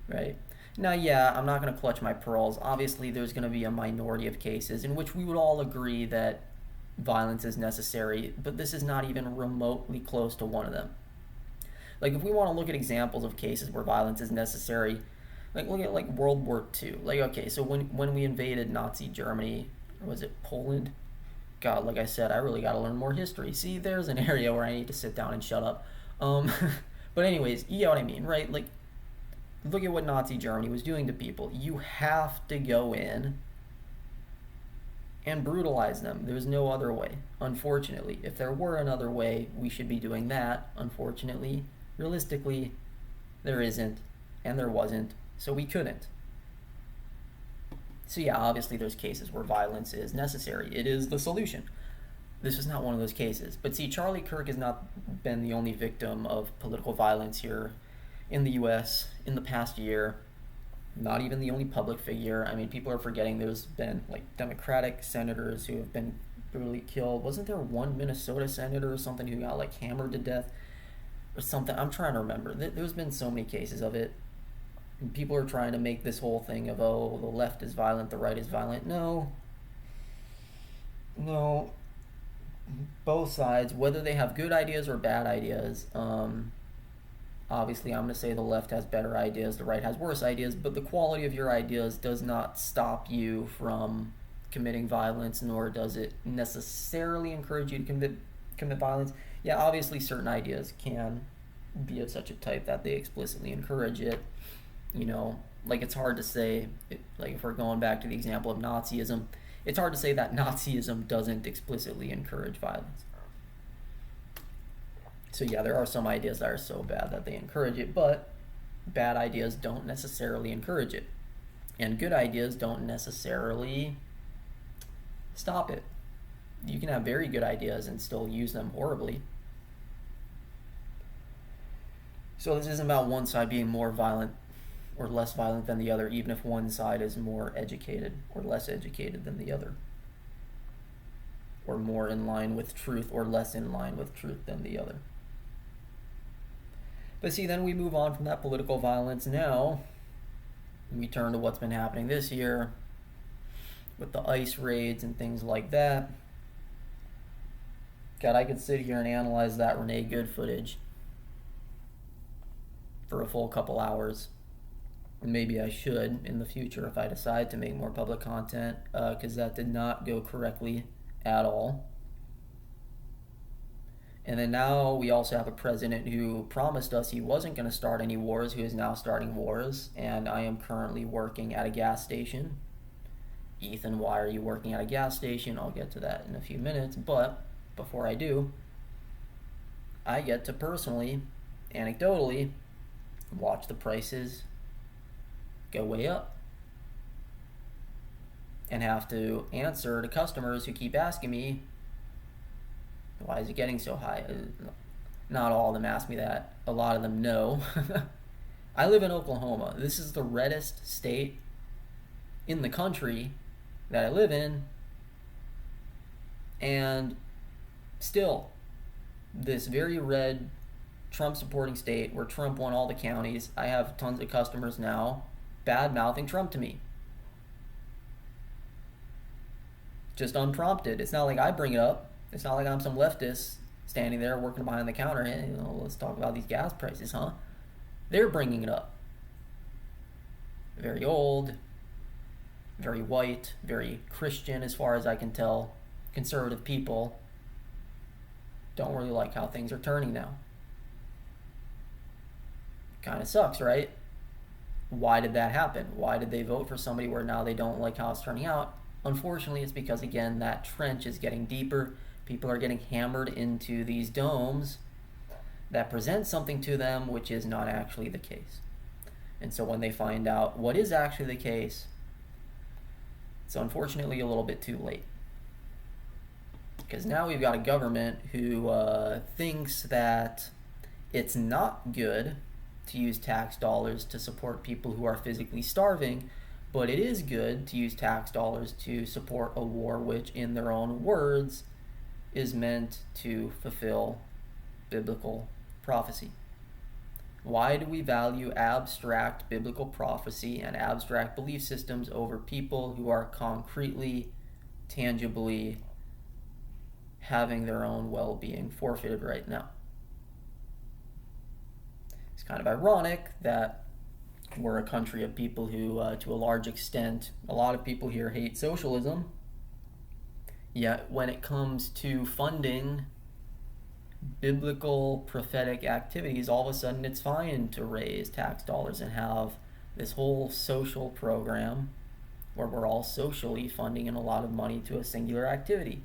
Right? Now, yeah, I'm not going to clutch my pearls. Obviously, there's going to be a minority of cases in which we would all agree that violence is necessary, but this is not even remotely close to one of them. Like, if we want to look at examples of cases where violence is necessary, like, look at, like, World War II. Like, okay, so when we invaded Nazi Germany, or was it Poland? God, like I said, I really got to learn more history. See, there's an area where I need to sit down and shut up. But anyways, you know what I mean, right? Like, look at what Nazi Germany was doing to people. You have to go in and brutalize them. There's no other way, unfortunately. If there were another way, we should be doing that. Unfortunately, realistically, there isn't, and there wasn't, so we couldn't. So yeah, obviously there's cases where violence is necessary. It is the solution. This is not one of those cases. But see, Charlie Kirk has not been the only victim of political violence here in the U.S. in the past year. Not even the only public figure. I mean, people are forgetting there's been, like, Democratic senators who have been brutally killed. Wasn't there one Minnesota senator or something who got, like, hammered to death or something? I'm trying to remember. There's been so many cases of it. And people are trying to make this whole thing of, oh, the left is violent, the right is violent. No. Both sides, whether they have good ideas or bad ideas, obviously I'm going to say the left has better ideas, the right has worse ideas, but the quality of your ideas does not stop you from committing violence, nor does it necessarily encourage you to commit violence. Yeah, obviously certain ideas can be of such a type that they explicitly encourage it. You know, like, it's hard to say, like, if we're going back to the example of Nazism, it's hard to say that Nazism doesn't explicitly encourage violence. So yeah, there are some ideas that are so bad that they encourage it, but bad ideas don't necessarily encourage it. And good ideas don't necessarily stop it. You can have very good ideas and still use them horribly. So this isn't about one side being more violent or less violent than the other, even if one side is more educated or less educated than the other, or more in line with truth or less in line with truth than the other. But see, then we move on from that political violence. Now we turn to what's been happening this year with the ICE raids and things like that. God, I could sit here and analyze that Renee Good footage for a full couple hours. And maybe I should in the future if I decide to make more public content, because that did not go correctly at all. And then now we also have a president who promised us he wasn't going to start any wars, who is now starting wars. And I am currently working at a gas station. Ethan, why are you working at a gas station? I'll get to that in a few minutes. But before I do, I get to personally, anecdotally, watch the prices go way up and have to answer to customers who keep asking me, why is it getting so high? Not all of them ask me that. A lot of them know. I live in Oklahoma. This is the reddest state in the country that I live in, and still, this very red Trump supporting state where Trump won all the counties, I have tons of customers now bad mouthing Trump to me. Just unprompted. It's not like I bring it up. It's not like I'm some leftist standing there working behind the counter. Hey, let's talk about these gas prices, huh? They're bringing it up. Very old, very white, very Christian as far as I can tell. Conservative people don't really like how things are turning now. Kind of sucks, right? Why did that happen? Why did they vote for somebody where now they don't like how it's turning out? Unfortunately, it's because, again, that trench is getting deeper. People are getting hammered into these domes that present something to them which is not actually the case. And so when they find out what is actually the case, it's unfortunately a little bit too late. Because now we've got a government who thinks that it's not good to use tax dollars to support people who are physically starving, but it is good to use tax dollars to support a war which, in their own words, is meant to fulfill biblical prophecy. Why do we value abstract biblical prophecy and abstract belief systems over people who are concretely, tangibly having their own well-being forfeited right now? It's kind of ironic that we're a country of people who, to a large extent, a lot of people here hate socialism. Yet when it comes to funding biblical prophetic activities, all of a sudden it's fine to raise tax dollars and have this whole social program where we're all socially funding in a lot of money to a singular activity.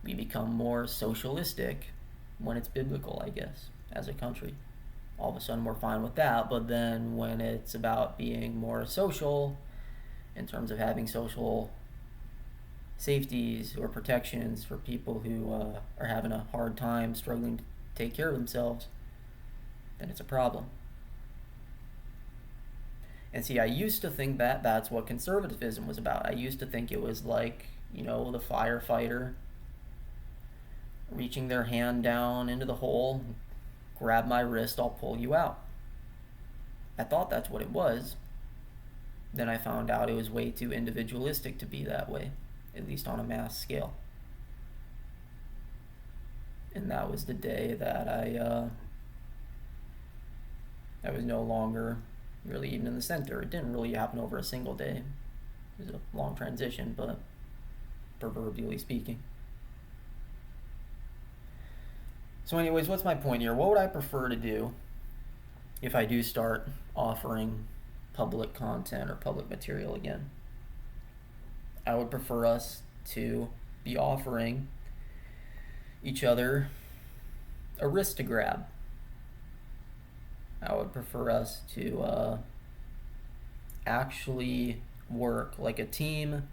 We become more socialistic when it's biblical, I guess, as a country. All of a sudden we're fine with that, but then when it's about being more social in terms of having social safeties or protections for people who are having a hard time struggling to take care of themselves, then it's a problem. And see, I used to think that that's what conservatism was about. I used to think it was like, the firefighter reaching their hand down into the hole, grab my wrist, I'll pull you out. I thought that's what it was. Then I found out it was way too individualistic to be that way, at least on a mass scale. And that was the day that I was no longer really even in the center. It didn't really happen over a single day. It was a long transition, but proverbially speaking. So anyways, what's my point here? What would I prefer to do if I do start offering public content or public material again? I would prefer us to be offering each other a wrist to grab. I would prefer us to actually work like a team,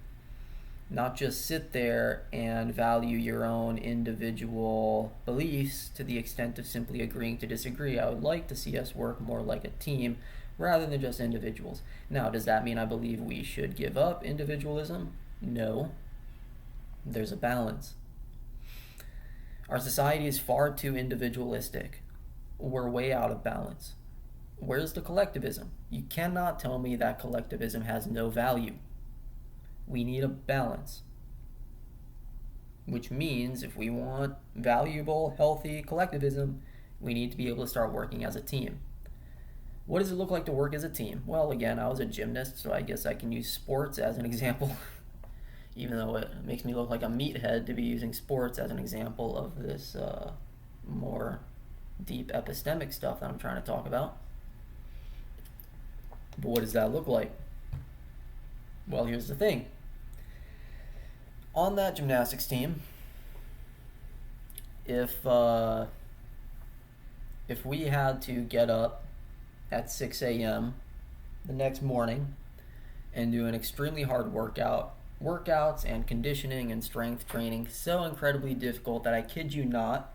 not just sit there and value your own individual beliefs to the extent of simply agreeing to disagree. I would like to see us work more like a team rather than just individuals. Now, does that mean I believe we should give up individualism? No. There's a balance. Our society is far too individualistic. We're way out of balance. Where's the collectivism? You cannot tell me that collectivism has no value. We need a balance. Which means if we want valuable, healthy collectivism, we need to be able to start working as a team. What does it look like to work as a team? Well, again, I was a gymnast, so I guess I can use sports as an example. Even though it makes me look like a meathead to be using sports as an example of this more deep epistemic stuff that I'm trying to talk about. But what does that look like? Well, here's the thing. On that gymnastics team, if we had to get up at 6 a.m. the next morning and do an extremely hard workouts and conditioning and strength training, so incredibly difficult that I kid you not,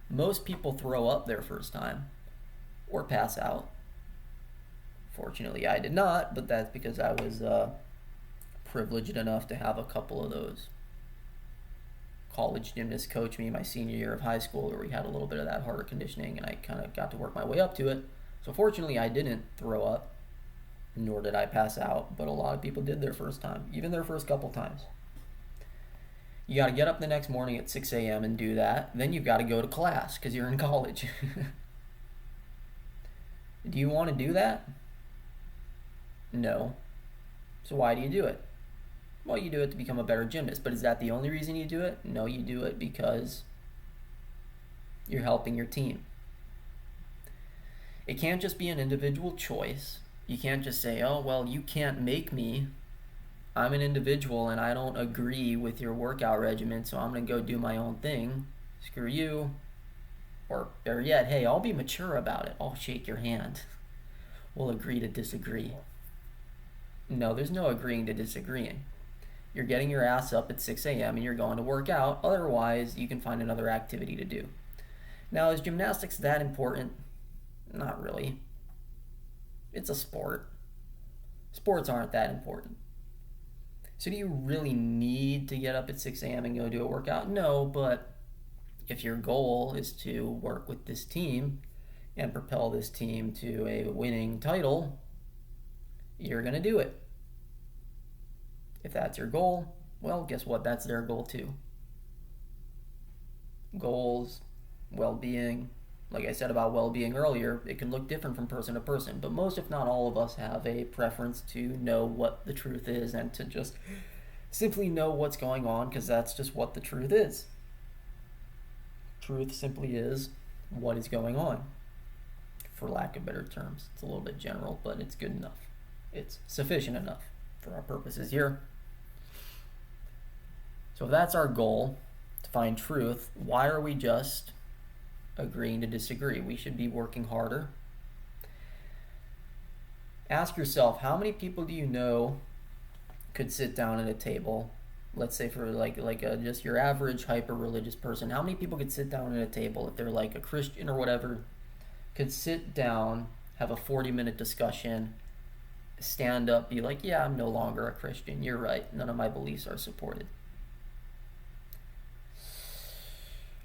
most people throw up their first time or pass out. Fortunately, I did not, but that's because I was privileged enough to have a couple of those college gymnasts coach me my senior year of high school, where we had a little bit of that harder conditioning, and I kind of got to work my way up to it. So fortunately, I didn't throw up, nor did I pass out, but a lot of people did their first time, even their first couple times. You got to get up the next morning at 6 a.m. and do that. Then you've got to go to class because you're in college. Do you want to do that? No. So why do you do it? Well, you do it to become a better gymnast, but is that the only reason you do it? No, you do it because you're helping your team. It can't just be an individual choice. You can't just say, oh, well, you can't make me. I'm an individual and I don't agree with your workout regimen, so I'm going to go do my own thing. Screw you. Or better yet, hey, I'll be mature about it. I'll shake your hand. We'll agree to disagree. No, there's no agreeing to disagreeing. You're getting your ass up at 6 a.m. and you're going to work out. Otherwise, you can find another activity to do. Now, is gymnastics that important? Not really. It's a sport. Sports aren't that important. So do you really need to get up at 6 a.m. and go do a workout? No, but if your goal is to work with this team and propel this team to a winning title, you're going to do it. If that's your goal, well, guess what? That's their goal too. Goals, well-being. Like I said about well-being earlier, it can look different from person to person, but most, if not all of us, have a preference to know what the truth is and to just simply know what's going on, because that's just what the truth is. Truth simply is what is going on, for lack of better terms. It's a little bit general, but it's good enough. It's sufficient enough for our purposes here. So if that's our goal, to find truth, why are we just agreeing to disagree? We should be working harder. Ask yourself, how many people do you know could sit down at a table? Let's say for just your average hyper-religious person, how many people could sit down at a table if they're like a Christian or whatever, could sit down, have a 40-minute discussion, stand up, be like, yeah, I'm no longer a Christian. You're right. None of my beliefs are supported.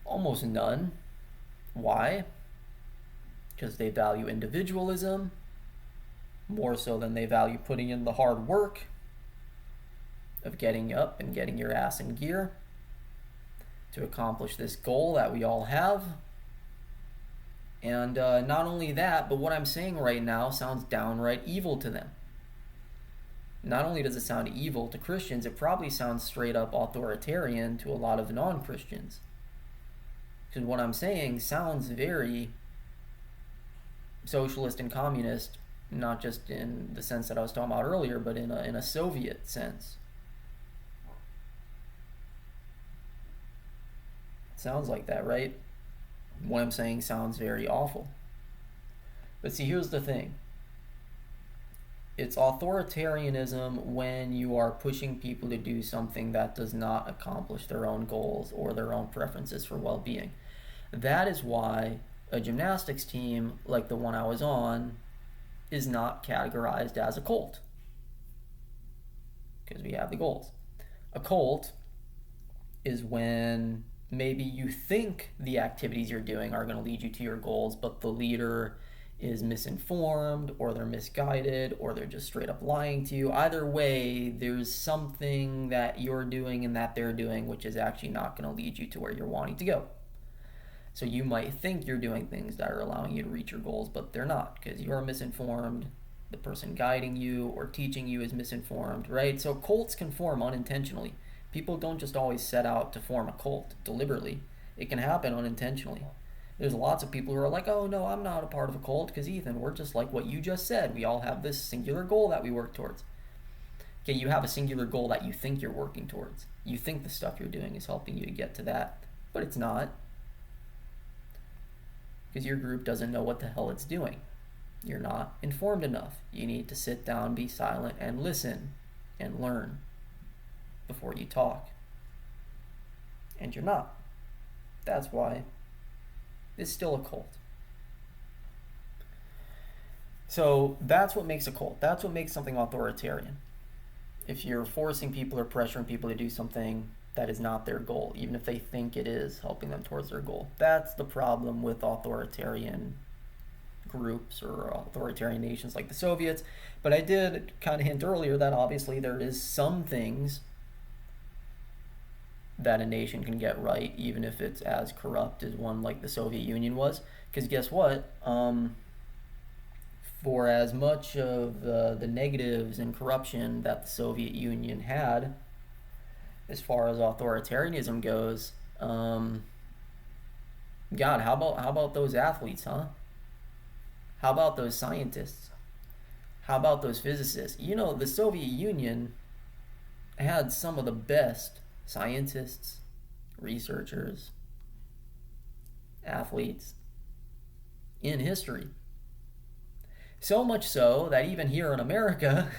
Almost none. Why? Because they value individualism more so than they value putting in the hard work of getting up and getting your ass in gear to accomplish this goal that we all have. And not only that, but what I'm saying right now sounds downright evil to them. Not only does it sound evil to Christians, it probably sounds straight up authoritarian to a lot of non-Christians. Because what I'm saying sounds very socialist and communist, not just in the sense that I was talking about earlier, but in a Soviet sense. It sounds like that, right? What I'm saying sounds very awful. But see, here's the thing. It's authoritarianism when you are pushing people to do something that does not accomplish their own goals or their own preferences for well-being. That is why a gymnastics team like the one I was on is not categorized as a cult, because we have the goals. A cult is when maybe you think the activities you're doing are going to lead you to your goals, but the leader is misinformed, or they're misguided, or they're just straight up lying to you. Either way, there's something that you're doing and that they're doing which is actually not going to lead you to where you're wanting to go. So you might think you're doing things that are allowing you to reach your goals, but they're not, because you're misinformed, the person guiding you or teaching you is misinformed, right? So cults can form unintentionally. People don't just always set out to form a cult deliberately. It can happen unintentionally. There's lots of people who are like, oh no, I'm not a part of a cult, because Ethan, we're just like what you just said. We all have this singular goal that we work towards. Okay, you have a singular goal that you think you're working towards. You think the stuff you're doing is helping you to get to that, but it's not. Because your group doesn't know what the hell it's doing. You're not informed enough. You need to sit down, be silent, and listen and learn before you talk. And you're not. That's why it's still a cult. So that's what makes a cult. That's what makes something authoritarian. if you're forcing people or pressuring people to do something that is not their goal, even if they think it is helping them towards their goal. That's the problem with authoritarian groups or authoritarian nations like the Soviets. But I did kind of hint earlier that obviously there is some things that a nation can get right, even if it's as corrupt as one like the Soviet Union was. Because guess what? For as much of the negatives and corruption that the Soviet Union had, as far as authoritarianism goes, God, how about those athletes, huh? How about those scientists? How about those physicists? You know, the Soviet Union had some of the best scientists, researchers, athletes in history. So much so that even here in America,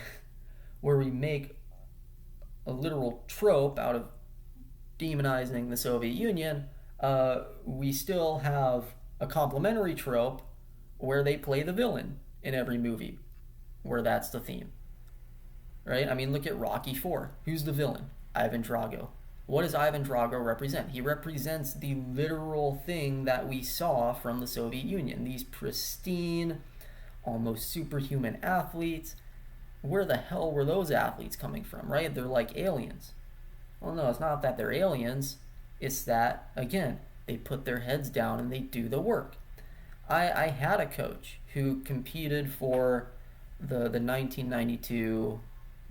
where we make a literal trope out of demonizing the Soviet Union, we still have a complementary trope where they play the villain in every movie, where that's the theme. Right? I mean, look at Rocky IV. Who's the villain? Ivan Drago. What does Ivan Drago represent? He represents the literal thing that we saw from the Soviet Union. These pristine, almost superhuman athletes. Where the hell were those athletes coming from, right? They're like aliens. Well, no, it's not that they're aliens. It's that, again, they put their heads down and they do the work. I had a coach who competed for the 1992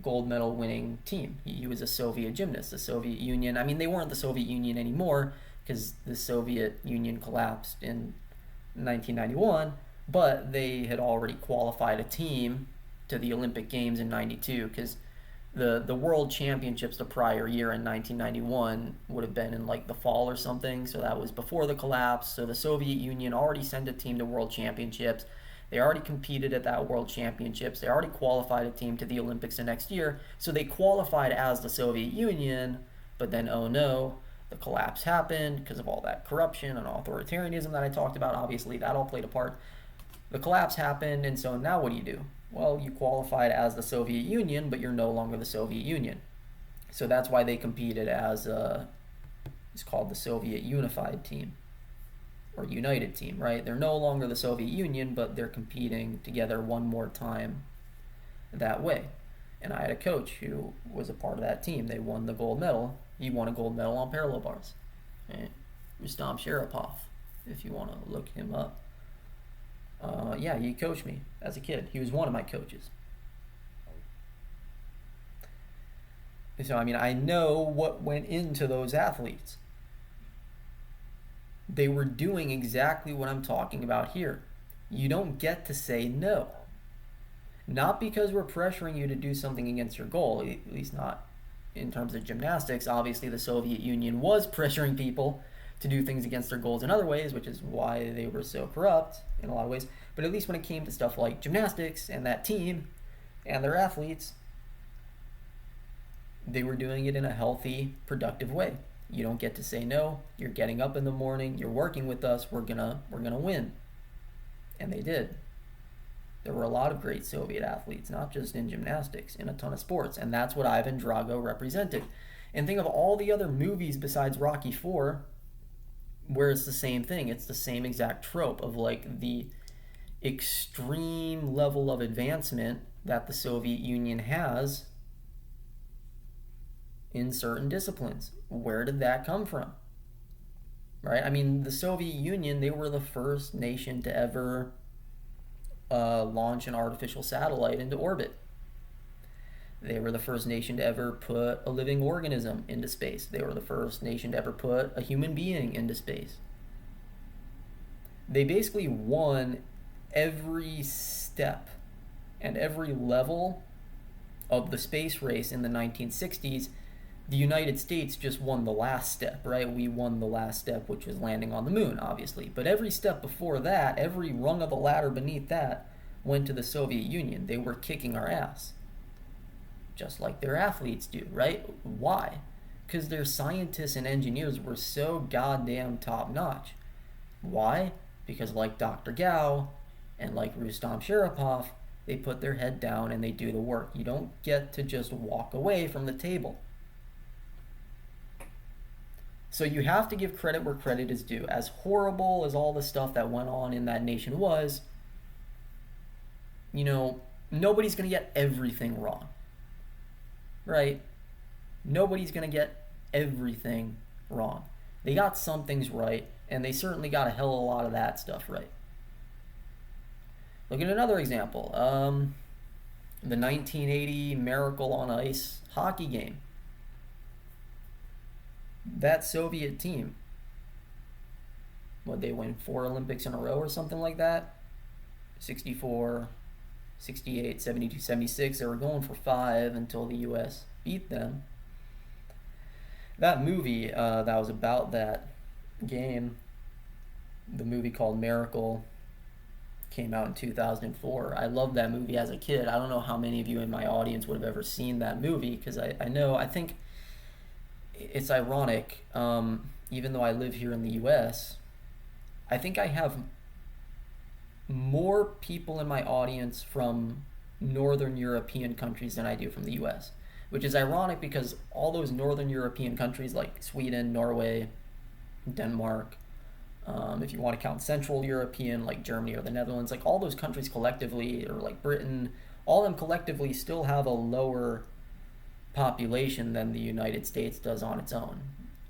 gold medal winning team. He was a Soviet gymnast. The Soviet Union, I mean, they weren't the Soviet Union anymore because the Soviet Union collapsed in 1991, but they had already qualified a team to the Olympic Games in 92 because the World Championships the prior year in 1991 would have been in like the fall or something, so that was before the collapse. So the Soviet Union already sent a team to World Championships. They already competed at that World Championships. They already qualified a team to the Olympics the next year. So they qualified as the Soviet Union, but then, oh no, the collapse happened because of all that corruption and authoritarianism that I talked about. Obviously, that all played a part. The collapse happened, and so now what do? Well, you qualified as the Soviet Union, but you're no longer the Soviet Union. So that's why they competed as it's called the Soviet Unified Team. Or United Team, right? They're no longer the Soviet Union, but they're competing together one more time that way. And I had a coach who was a part of that team. They won the gold medal. He won a gold medal on parallel bars. Right? Rustam Sharapov, if you want to look him up. Yeah, he coached me as a kid. He was one of my coaches. So, I mean, I know what went into those athletes. They were doing exactly what I'm talking about here. You don't get to say no. Not because we're pressuring you to do something against your goal, at least not in terms of gymnastics. Obviously, the Soviet Union was pressuring people to do things against their goals in other ways, which is why they were so corrupt in a lot of ways. But at least when it came to stuff like gymnastics and that team and their athletes, they were doing it in a healthy, productive way. You don't get to say no. You're getting up in the morning. You're working with us. We're gonna win. And they did. There were a lot of great Soviet athletes, not just in gymnastics, in a ton of sports. And that's what Ivan Drago represented. And think of all the other movies besides Rocky IV where it's the same thing. It's the same exact trope of like the extreme level of advancement that the Soviet Union has in certain disciplines. Where did that come from? Right? I mean, the Soviet Union, they were the first nation to ever launch an artificial satellite into orbit. They were the first nation to ever put a living organism into space. They were the first nation to ever put a human being into space. They basically won every step and every level of the space race in the 1960s. The United States just won the last step, right? We won the last step, which was landing on the moon, obviously. But every step before that, every rung of the ladder beneath that, went to the Soviet Union. They were kicking our ass. Just like their athletes do, right? Why? Because their scientists and engineers were so goddamn top-notch. Why? Because like Dr. Gao and like Rustam Sharapov, they put their head down and they do the work. You don't get to just walk away from the table. So you have to give credit where credit is due. As horrible as all the stuff that went on in that nation was, nobody's going to get everything wrong. Right? Nobody's going to get everything wrong. They got some things right, and they certainly got a hell of a lot of that stuff right. Look at another example. The 1980 Miracle on Ice hockey game. That Soviet team, they win 4 Olympics in a row or something like that? 64, 68, 72, 76. They were going for 5 until the U.S. beat them. That movie that was about that game, the movie called Miracle, came out in 2004. I loved that movie as a kid. I don't know how many of you in my audience would have ever seen that movie, because I think it's ironic, even though I live here in the U.S., I think I have more people in my audience from Northern European countries than I do from the U.S., which is ironic because all those Northern European countries like Sweden, Norway, Denmark, if you want to count Central European like Germany or the Netherlands, like all those countries collectively, or like Britain, all of them collectively still have a lower population than the United States does on its own.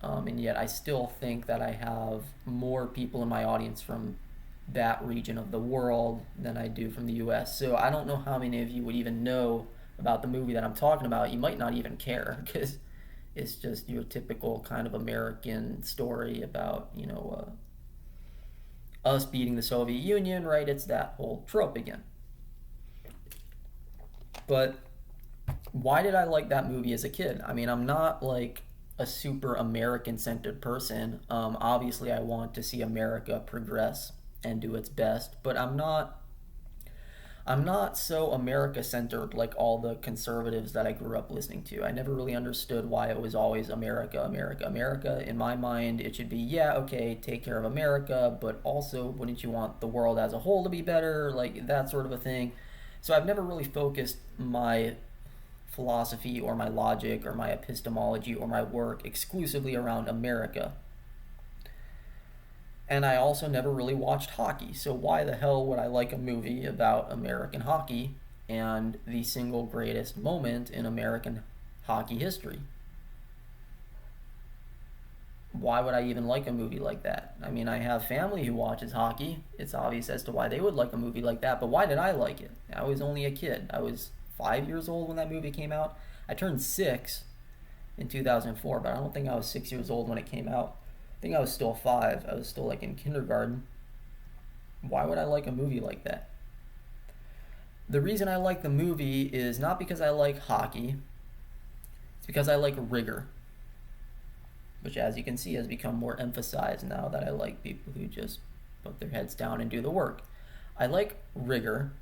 And yet I still think that I have more people in my audience from that region of the world than I do from the US. So I don't know how many of you would even know about the movie that I'm talking about. You might not even care, because it's just your typical kind of American story about, us beating the Soviet Union, right? It's that whole trope again. But why did I like that movie as a kid? I mean, I'm not like a super American-centered person. Obviously, I want to see America progress and do its best, but I'm not so America-centered like all the conservatives that I grew up listening to. I never really understood why it was always America, America, America. In my mind, it should be, yeah, okay, take care of America, but also wouldn't you want the world as a whole to be better? Like that sort of a thing. So I've never really focused my philosophy or my logic or my epistemology or my work exclusively around America. And I also never really watched hockey, so why the hell would I like a movie about American hockey and the single greatest moment in American hockey history? Why would I even like a movie like that? I mean, I have family who watches hockey. It's obvious as to why they would like a movie like that, but why did I like it? I was only a kid. I was 5 years old when that movie came out. I turned 6 in 2004, but I don't think I was 6 years old when it came out. I think I was still 5. I was still like in kindergarten. Why would I like a movie like that? The reason I like the movie is not because I like hockey. It's because I like rigor, which, as you can see, has become more emphasized now that I like people who just put their heads down and do the work. I like rigor.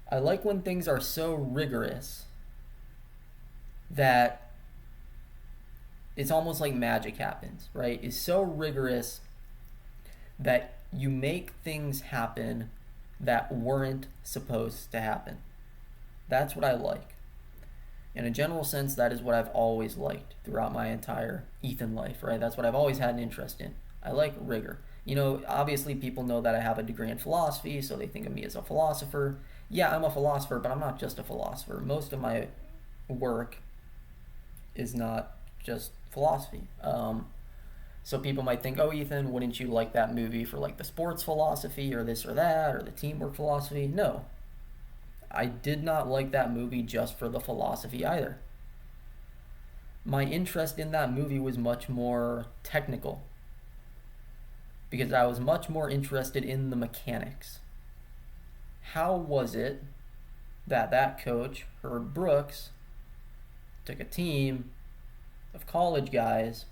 I like when things are so rigorous that it's almost like magic happens, right? It's so rigorous that you make things happen that weren't supposed to happen. That's what I like. In a general sense, that is what I've always liked throughout my entire Ethan life, right? That's what I've always had an interest in. I like rigor. Obviously people know that I have a degree in philosophy, so they think of me as a philosopher. Yeah, I'm a philosopher, but I'm not just a philosopher. Most of my work is not just philosophy. So people might think, oh, Ethan, wouldn't you like that movie for like the sports philosophy or this or that or the teamwork philosophy? No. I did not like that movie just for the philosophy either. My interest in that movie was much more technical because I was much more interested in the mechanics. How was it that coach, Herb Brooks, took a team of college guys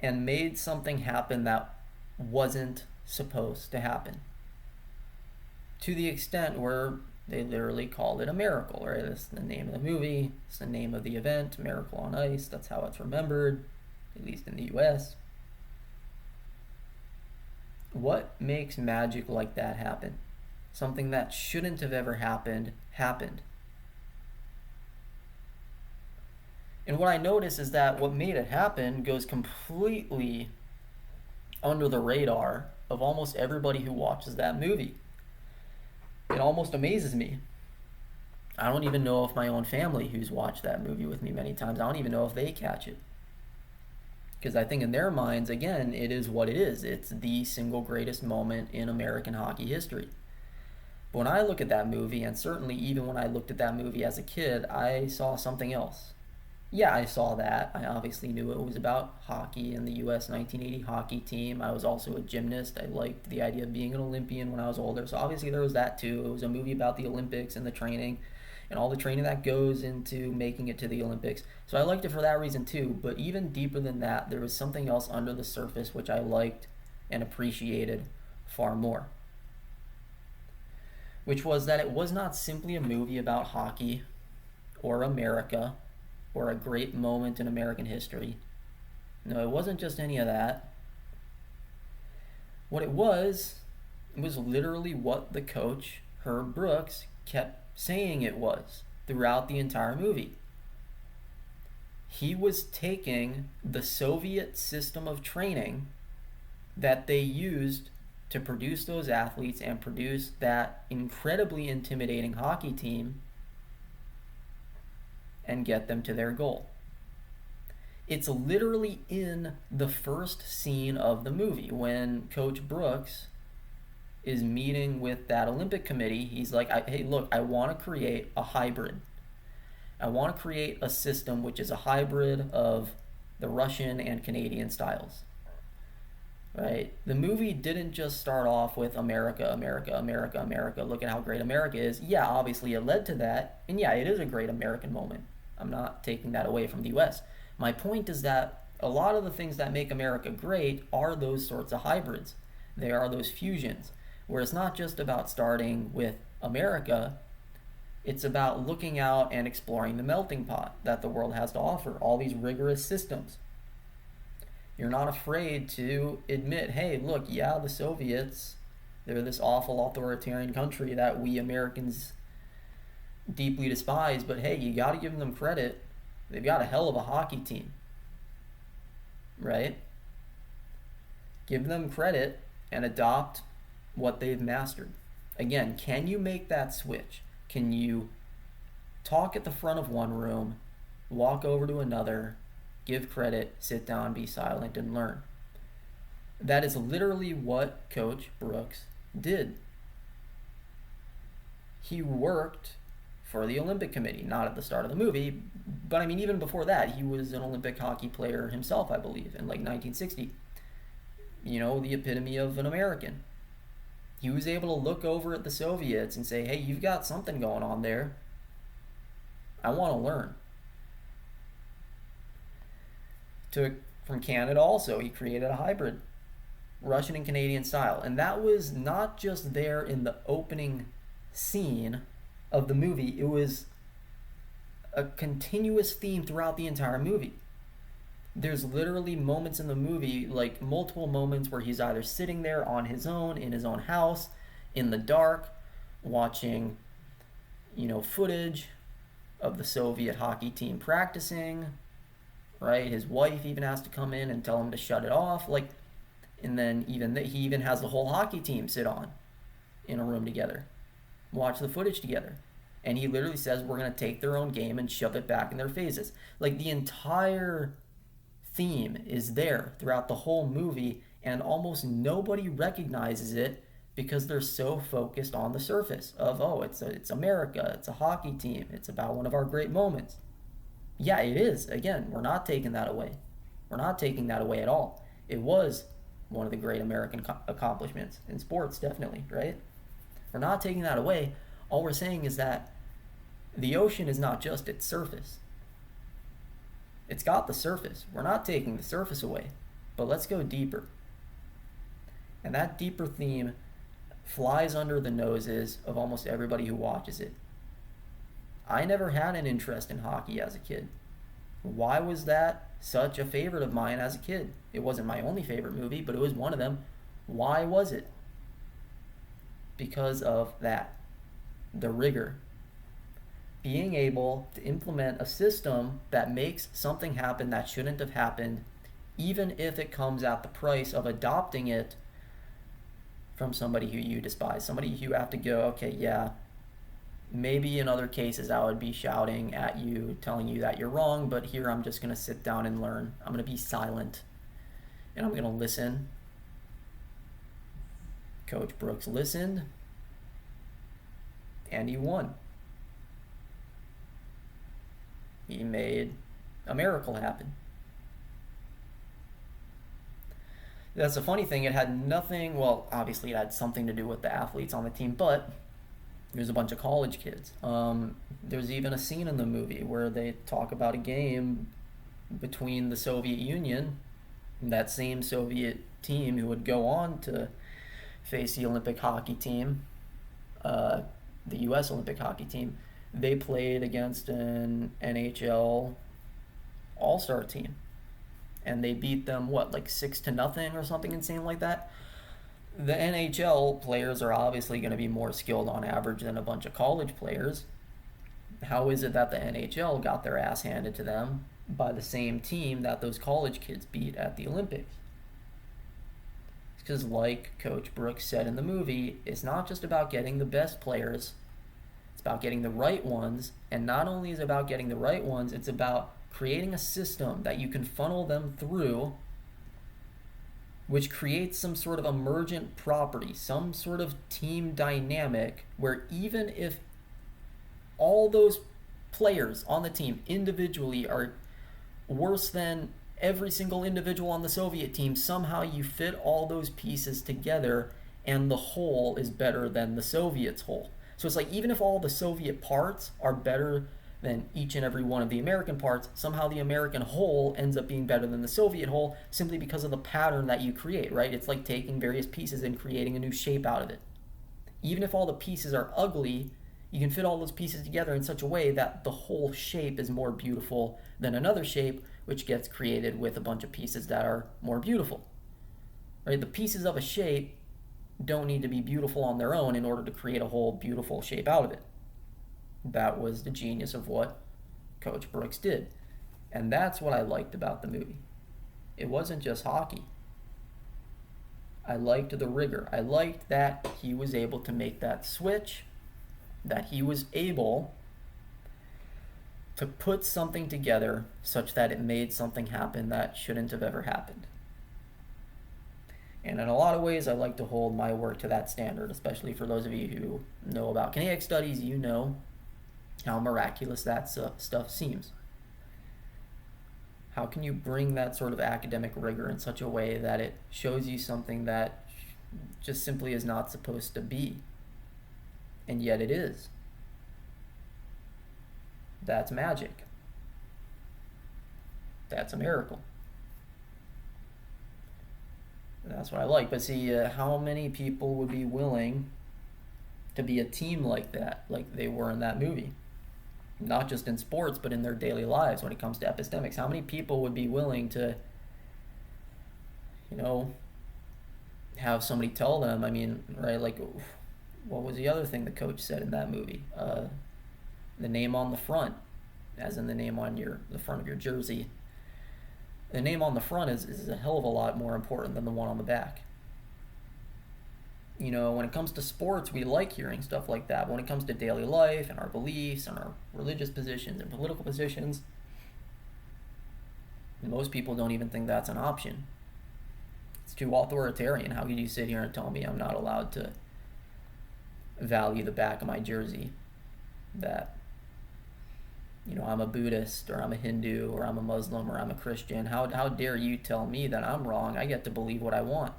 and made something happen that wasn't supposed to happen? To the extent where they literally called it a miracle, right? That's the name of the movie. It's the name of the event, Miracle on Ice. That's how it's remembered, at least in the US. What makes magic like that happen? Something that shouldn't have ever happened, happened. And what I notice is that what made it happen goes completely under the radar of almost everybody who watches that movie. It almost amazes me. I don't even know if my own family, who's watched that movie with me many times, I don't even know if they catch it. Because I think in their minds, again, it is what it is. It's the single greatest moment in American hockey history. But when I look at that movie, and certainly even when I looked at that movie as a kid, I saw something else. Yeah, I saw that. I obviously knew it was about hockey and the U.S. 1980 hockey team. I was also a gymnast. I liked the idea of being an Olympian when I was older. So obviously there was that too. It was a movie about the Olympics and the training and all the training that goes into making it to the Olympics. So I liked it for that reason too. But even deeper than that, there was something else under the surface which I liked and appreciated far more. Which was that it was not simply a movie about hockey or America or a great moment in American history. No, it wasn't just any of that. What it was literally what the coach, Herb Brooks, kept saying it was throughout the entire movie. He was taking the Soviet system of training that they used to produce those athletes and produce that incredibly intimidating hockey team and get them to their goal. It's literally in the first scene of the movie when Coach Brooks is meeting with that Olympic committee. He's like, hey, look, I want to create a hybrid. I want to create a system which is a hybrid of the Russian and Canadian styles. Right? The movie didn't just start off with America, America, America, America. Look at how great America is. Yeah, obviously it led to that. And yeah, it is a great American moment. I'm not taking that away from the US. My point is that a lot of the things that make America great are those sorts of hybrids. They are those fusions. Where it's not just about starting with America, it's about looking out and exploring the melting pot that the world has to offer. All these rigorous systems. You're not afraid to admit, hey, look, yeah, the Soviets, they're this awful authoritarian country that we Americans deeply despise, but hey, you got to give them credit. They've got a hell of a hockey team, right? Give them credit and adopt what they've mastered. Again, can you make that switch? Can you talk at the front of one room, walk over to another, give credit, sit down, be silent, and learn? That is literally what Coach Brooks did. He worked for the Olympic Committee, not at the start of the movie, but I mean, even before that, he was an Olympic hockey player himself, I believe, in like 1960. You know, the epitome of an American. He was able to look over at the Soviets and say, hey, you've got something going on there. I want to learn. From Canada also, he created a hybrid, Russian and Canadian style. And that was not just there in the opening scene of the movie, it was a continuous theme throughout the entire movie. There's literally moments in the movie, like multiple moments where he's either sitting there on his own, in his own house, in the dark, watching, footage of the Soviet hockey team practicing, right? His wife even has to come in and tell him to shut it off, and then he even has the whole hockey team sit on in a room together, watch the footage together. And he literally says, we're going to take their own game and shove it back in their faces. Like, the entire theme is there throughout the whole movie, and almost nobody recognizes it because they're so focused on the surface of, it's America, it's a hockey team, it's about one of our great moments. Yeah, it is. Again, we're not taking that away. We're not taking that away at all. It was one of the great American accomplishments in sports, definitely, right? We're not taking that away. All we're saying is that the ocean is not just its surface. It's got the surface. We're not taking the surface away, but let's go deeper. And that deeper theme flies under the noses of almost everybody who watches it. I never had an interest in hockey as a kid. Why was that such a favorite of mine as a kid? It wasn't my only favorite movie, but it was one of them. Why was it? because of that, the rigor. Being able to implement a system that makes something happen that shouldn't have happened, even if it comes at the price of adopting it from somebody who you despise, somebody who you have to go, okay, yeah, maybe in other cases I would be shouting at you, telling you that you're wrong, but here I'm just going to sit down and learn. I'm going to be silent, and I'm going to listen. Coach Brooks listened, and he won. He made a miracle happen. That's a funny thing. It had nothing, well, obviously it had something to do with the athletes on the team, but there's a bunch of college kids. There's even a scene in the movie where they talk about a game between the Soviet Union, that same Soviet team who would go on to face the Olympic hockey team, the U.S. Olympic hockey team. They played against an NHL All-Star team, and they beat them, what, like 6-0 or something insane like that? The NHL players are obviously going to be more skilled on average than a bunch of college players. How is it that the NHL got their ass handed to them by the same team that those college kids beat at the Olympics? It's because, like Coach Brooks said in the movie, it's not just about getting the best players, it's about getting the right ones. And not only is it about getting the right ones, it's about creating a system that you can funnel them through, which creates some sort of emergent property, some sort of team dynamic where even if all those players on the team individually are worse than every single individual on the Soviet team, somehow you fit all those pieces together and the whole is better than the Soviets' whole. So it's like even if all the Soviet parts are better than each and every one of the American parts, somehow the American whole ends up being better than the Soviet whole simply because of the pattern that you create, right? It's like taking various pieces and creating a new shape out of it. Even if all the pieces are ugly, you can fit all those pieces together in such a way that the whole shape is more beautiful than another shape, which gets created with a bunch of pieces that are more beautiful. Right? The pieces of a shape don't need to be beautiful on their own in order to create a whole beautiful shape out of it. That was the genius of what Coach Brooks did. And that's what I liked about the movie. It wasn't just hockey. I liked the rigor. I liked that he was able to make that switch, that he was able to put something together such that it made something happen that shouldn't have ever happened. And in a lot of ways, I like to hold my work to that standard, especially for those of you who know about kinetic studies. You know how miraculous that stuff seems. How can you bring that sort of academic rigor in such a way that it shows you something that just simply is not supposed to be, and yet it is? That's magic. That's a miracle. That's what I like. But see, how many people would be willing to be a team like that, like they were in that movie? Not just in sports, but in their daily lives when it comes to epistemics. How many people would be willing to, have somebody tell them, right, like, what was the other thing the coach said in that movie? The name on the front, as in the name on the front of your jersey. The name on the front is a hell of a lot more important than the one on the back. When it comes to sports, we like hearing stuff like that. But when it comes to daily life and our beliefs and our religious positions and political positions, most people don't even think that's an option. It's too authoritarian. How could you sit here and tell me I'm not allowed to value the back of my jersey? That I'm a Buddhist, or I'm a Hindu, or I'm a Muslim, or I'm a Christian. How dare you tell me that I'm wrong? I get to believe what I want.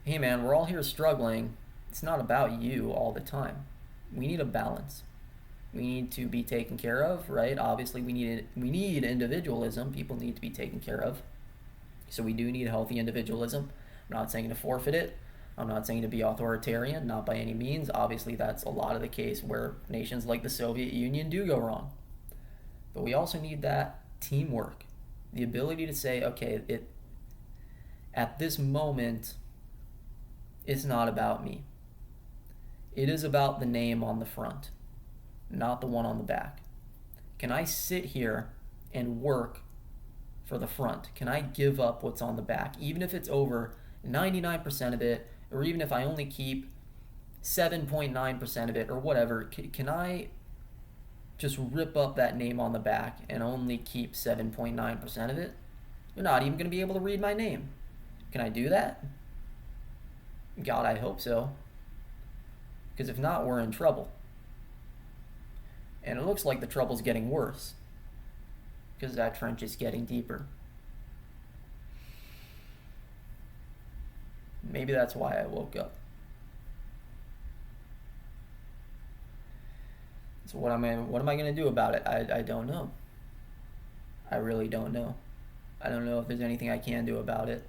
Hey man, we're all here struggling. It's not about you all the time. We need a balance. We need to be taken care of, right? Obviously, we need individualism. People need to be taken care of. So we do need healthy individualism. I'm not saying to forfeit it. I'm not saying to be authoritarian, not by any means. Obviously, that's a lot of the case where nations like the Soviet Union do go wrong. But we also need that teamwork, the ability to say, okay, at this moment, it's not about me. It is about the name on the front, not the one on the back. Can I sit here and work for the front? Can I give up what's on the back, even if it's over 99% of it, or even if I only keep 7.9% of it, or whatever? Can I just rip up that name on the back and only keep 7.9% of it? You're not even going to be able to read my name. Can I do that? God, I hope so. Because if not, we're in trouble. And it looks like the trouble's getting worse, because that trench is getting deeper. Maybe that's why I woke up. So what am I going to do about it? I don't know. I really don't know. I don't know if there's anything I can do about it.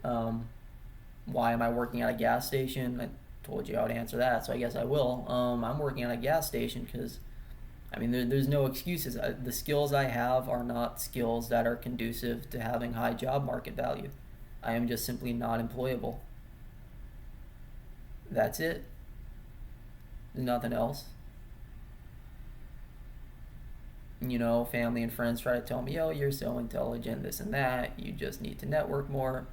Why am I working at a gas station? I told you I would answer that, so I guess I will. I'm working at a gas station because, there's no excuses. The skills I have are not skills that are conducive to having high job market value. I am just simply not employable. That's it. There's nothing else. Family and friends try to tell me, oh, you're so intelligent, this and that, you just need to network more.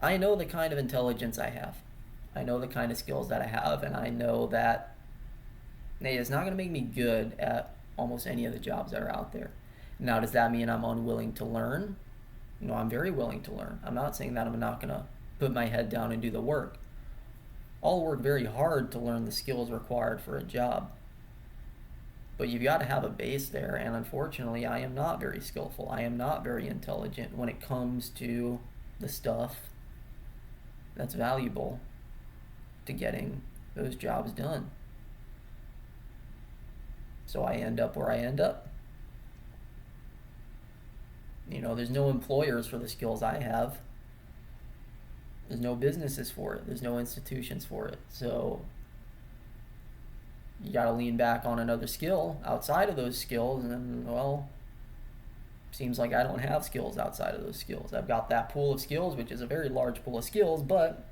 I know the kind of intelligence I have. I know the kind of skills that I have, and I know that it's not going to make me good at almost any of the jobs that are out there. Now, does that mean I'm unwilling to learn? No, I'm very willing to learn. I'm not saying that I'm not going to put my head down and do the work. I'll work very hard to learn the skills required for a job. But you've got to have a base there, and unfortunately, I am not very skillful. I am not very intelligent when it comes to the stuff that's valuable to getting those jobs done. So I end up where I end up. There's no employers for the skills I have. There's no businesses for it. There's no institutions for it. So you got to lean back on another skill outside of those skills, and seems like I don't have skills outside of those skills. I've got that pool of skills, which is a very large pool of skills, but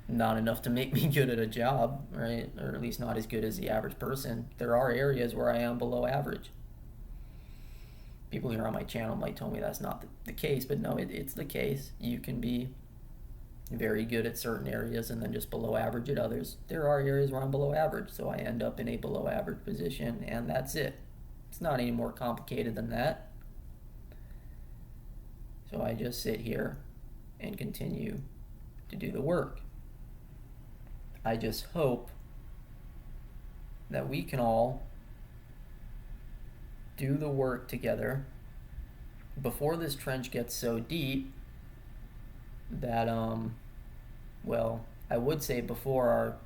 not enough to make me good at a job, right? Or at least not as good as the average person. There are areas where I am below average. People here on my channel might tell me that's not the case, but no, it's the case. You can be very good at certain areas and then just below average at others. There are areas where I'm below average, so I end up in a below average position, and that's it. It's not any more complicated than that. So I just sit here and continue to do the work. I just hope that we can all do the work together before this trench gets so deep that, I would say before our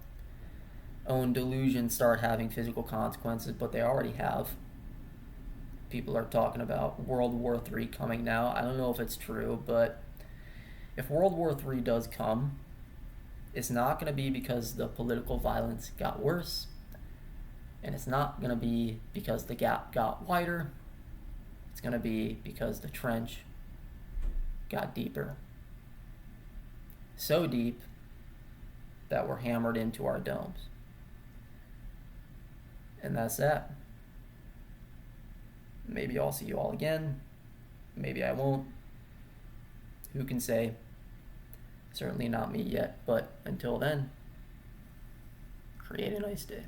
own delusions start having physical consequences, but they already have. People are talking about World War III coming now. I don't know if it's true, but if World War III does come, it's not going to be because the political violence got worse, and it's not going to be because the gap got wider. It's going to be because the trench got deeper. So deep that we're hammered into our domes. And that's that. Maybe I'll see you all again. Maybe I won't. Who can say? Certainly not me yet, but until then, create a nice day.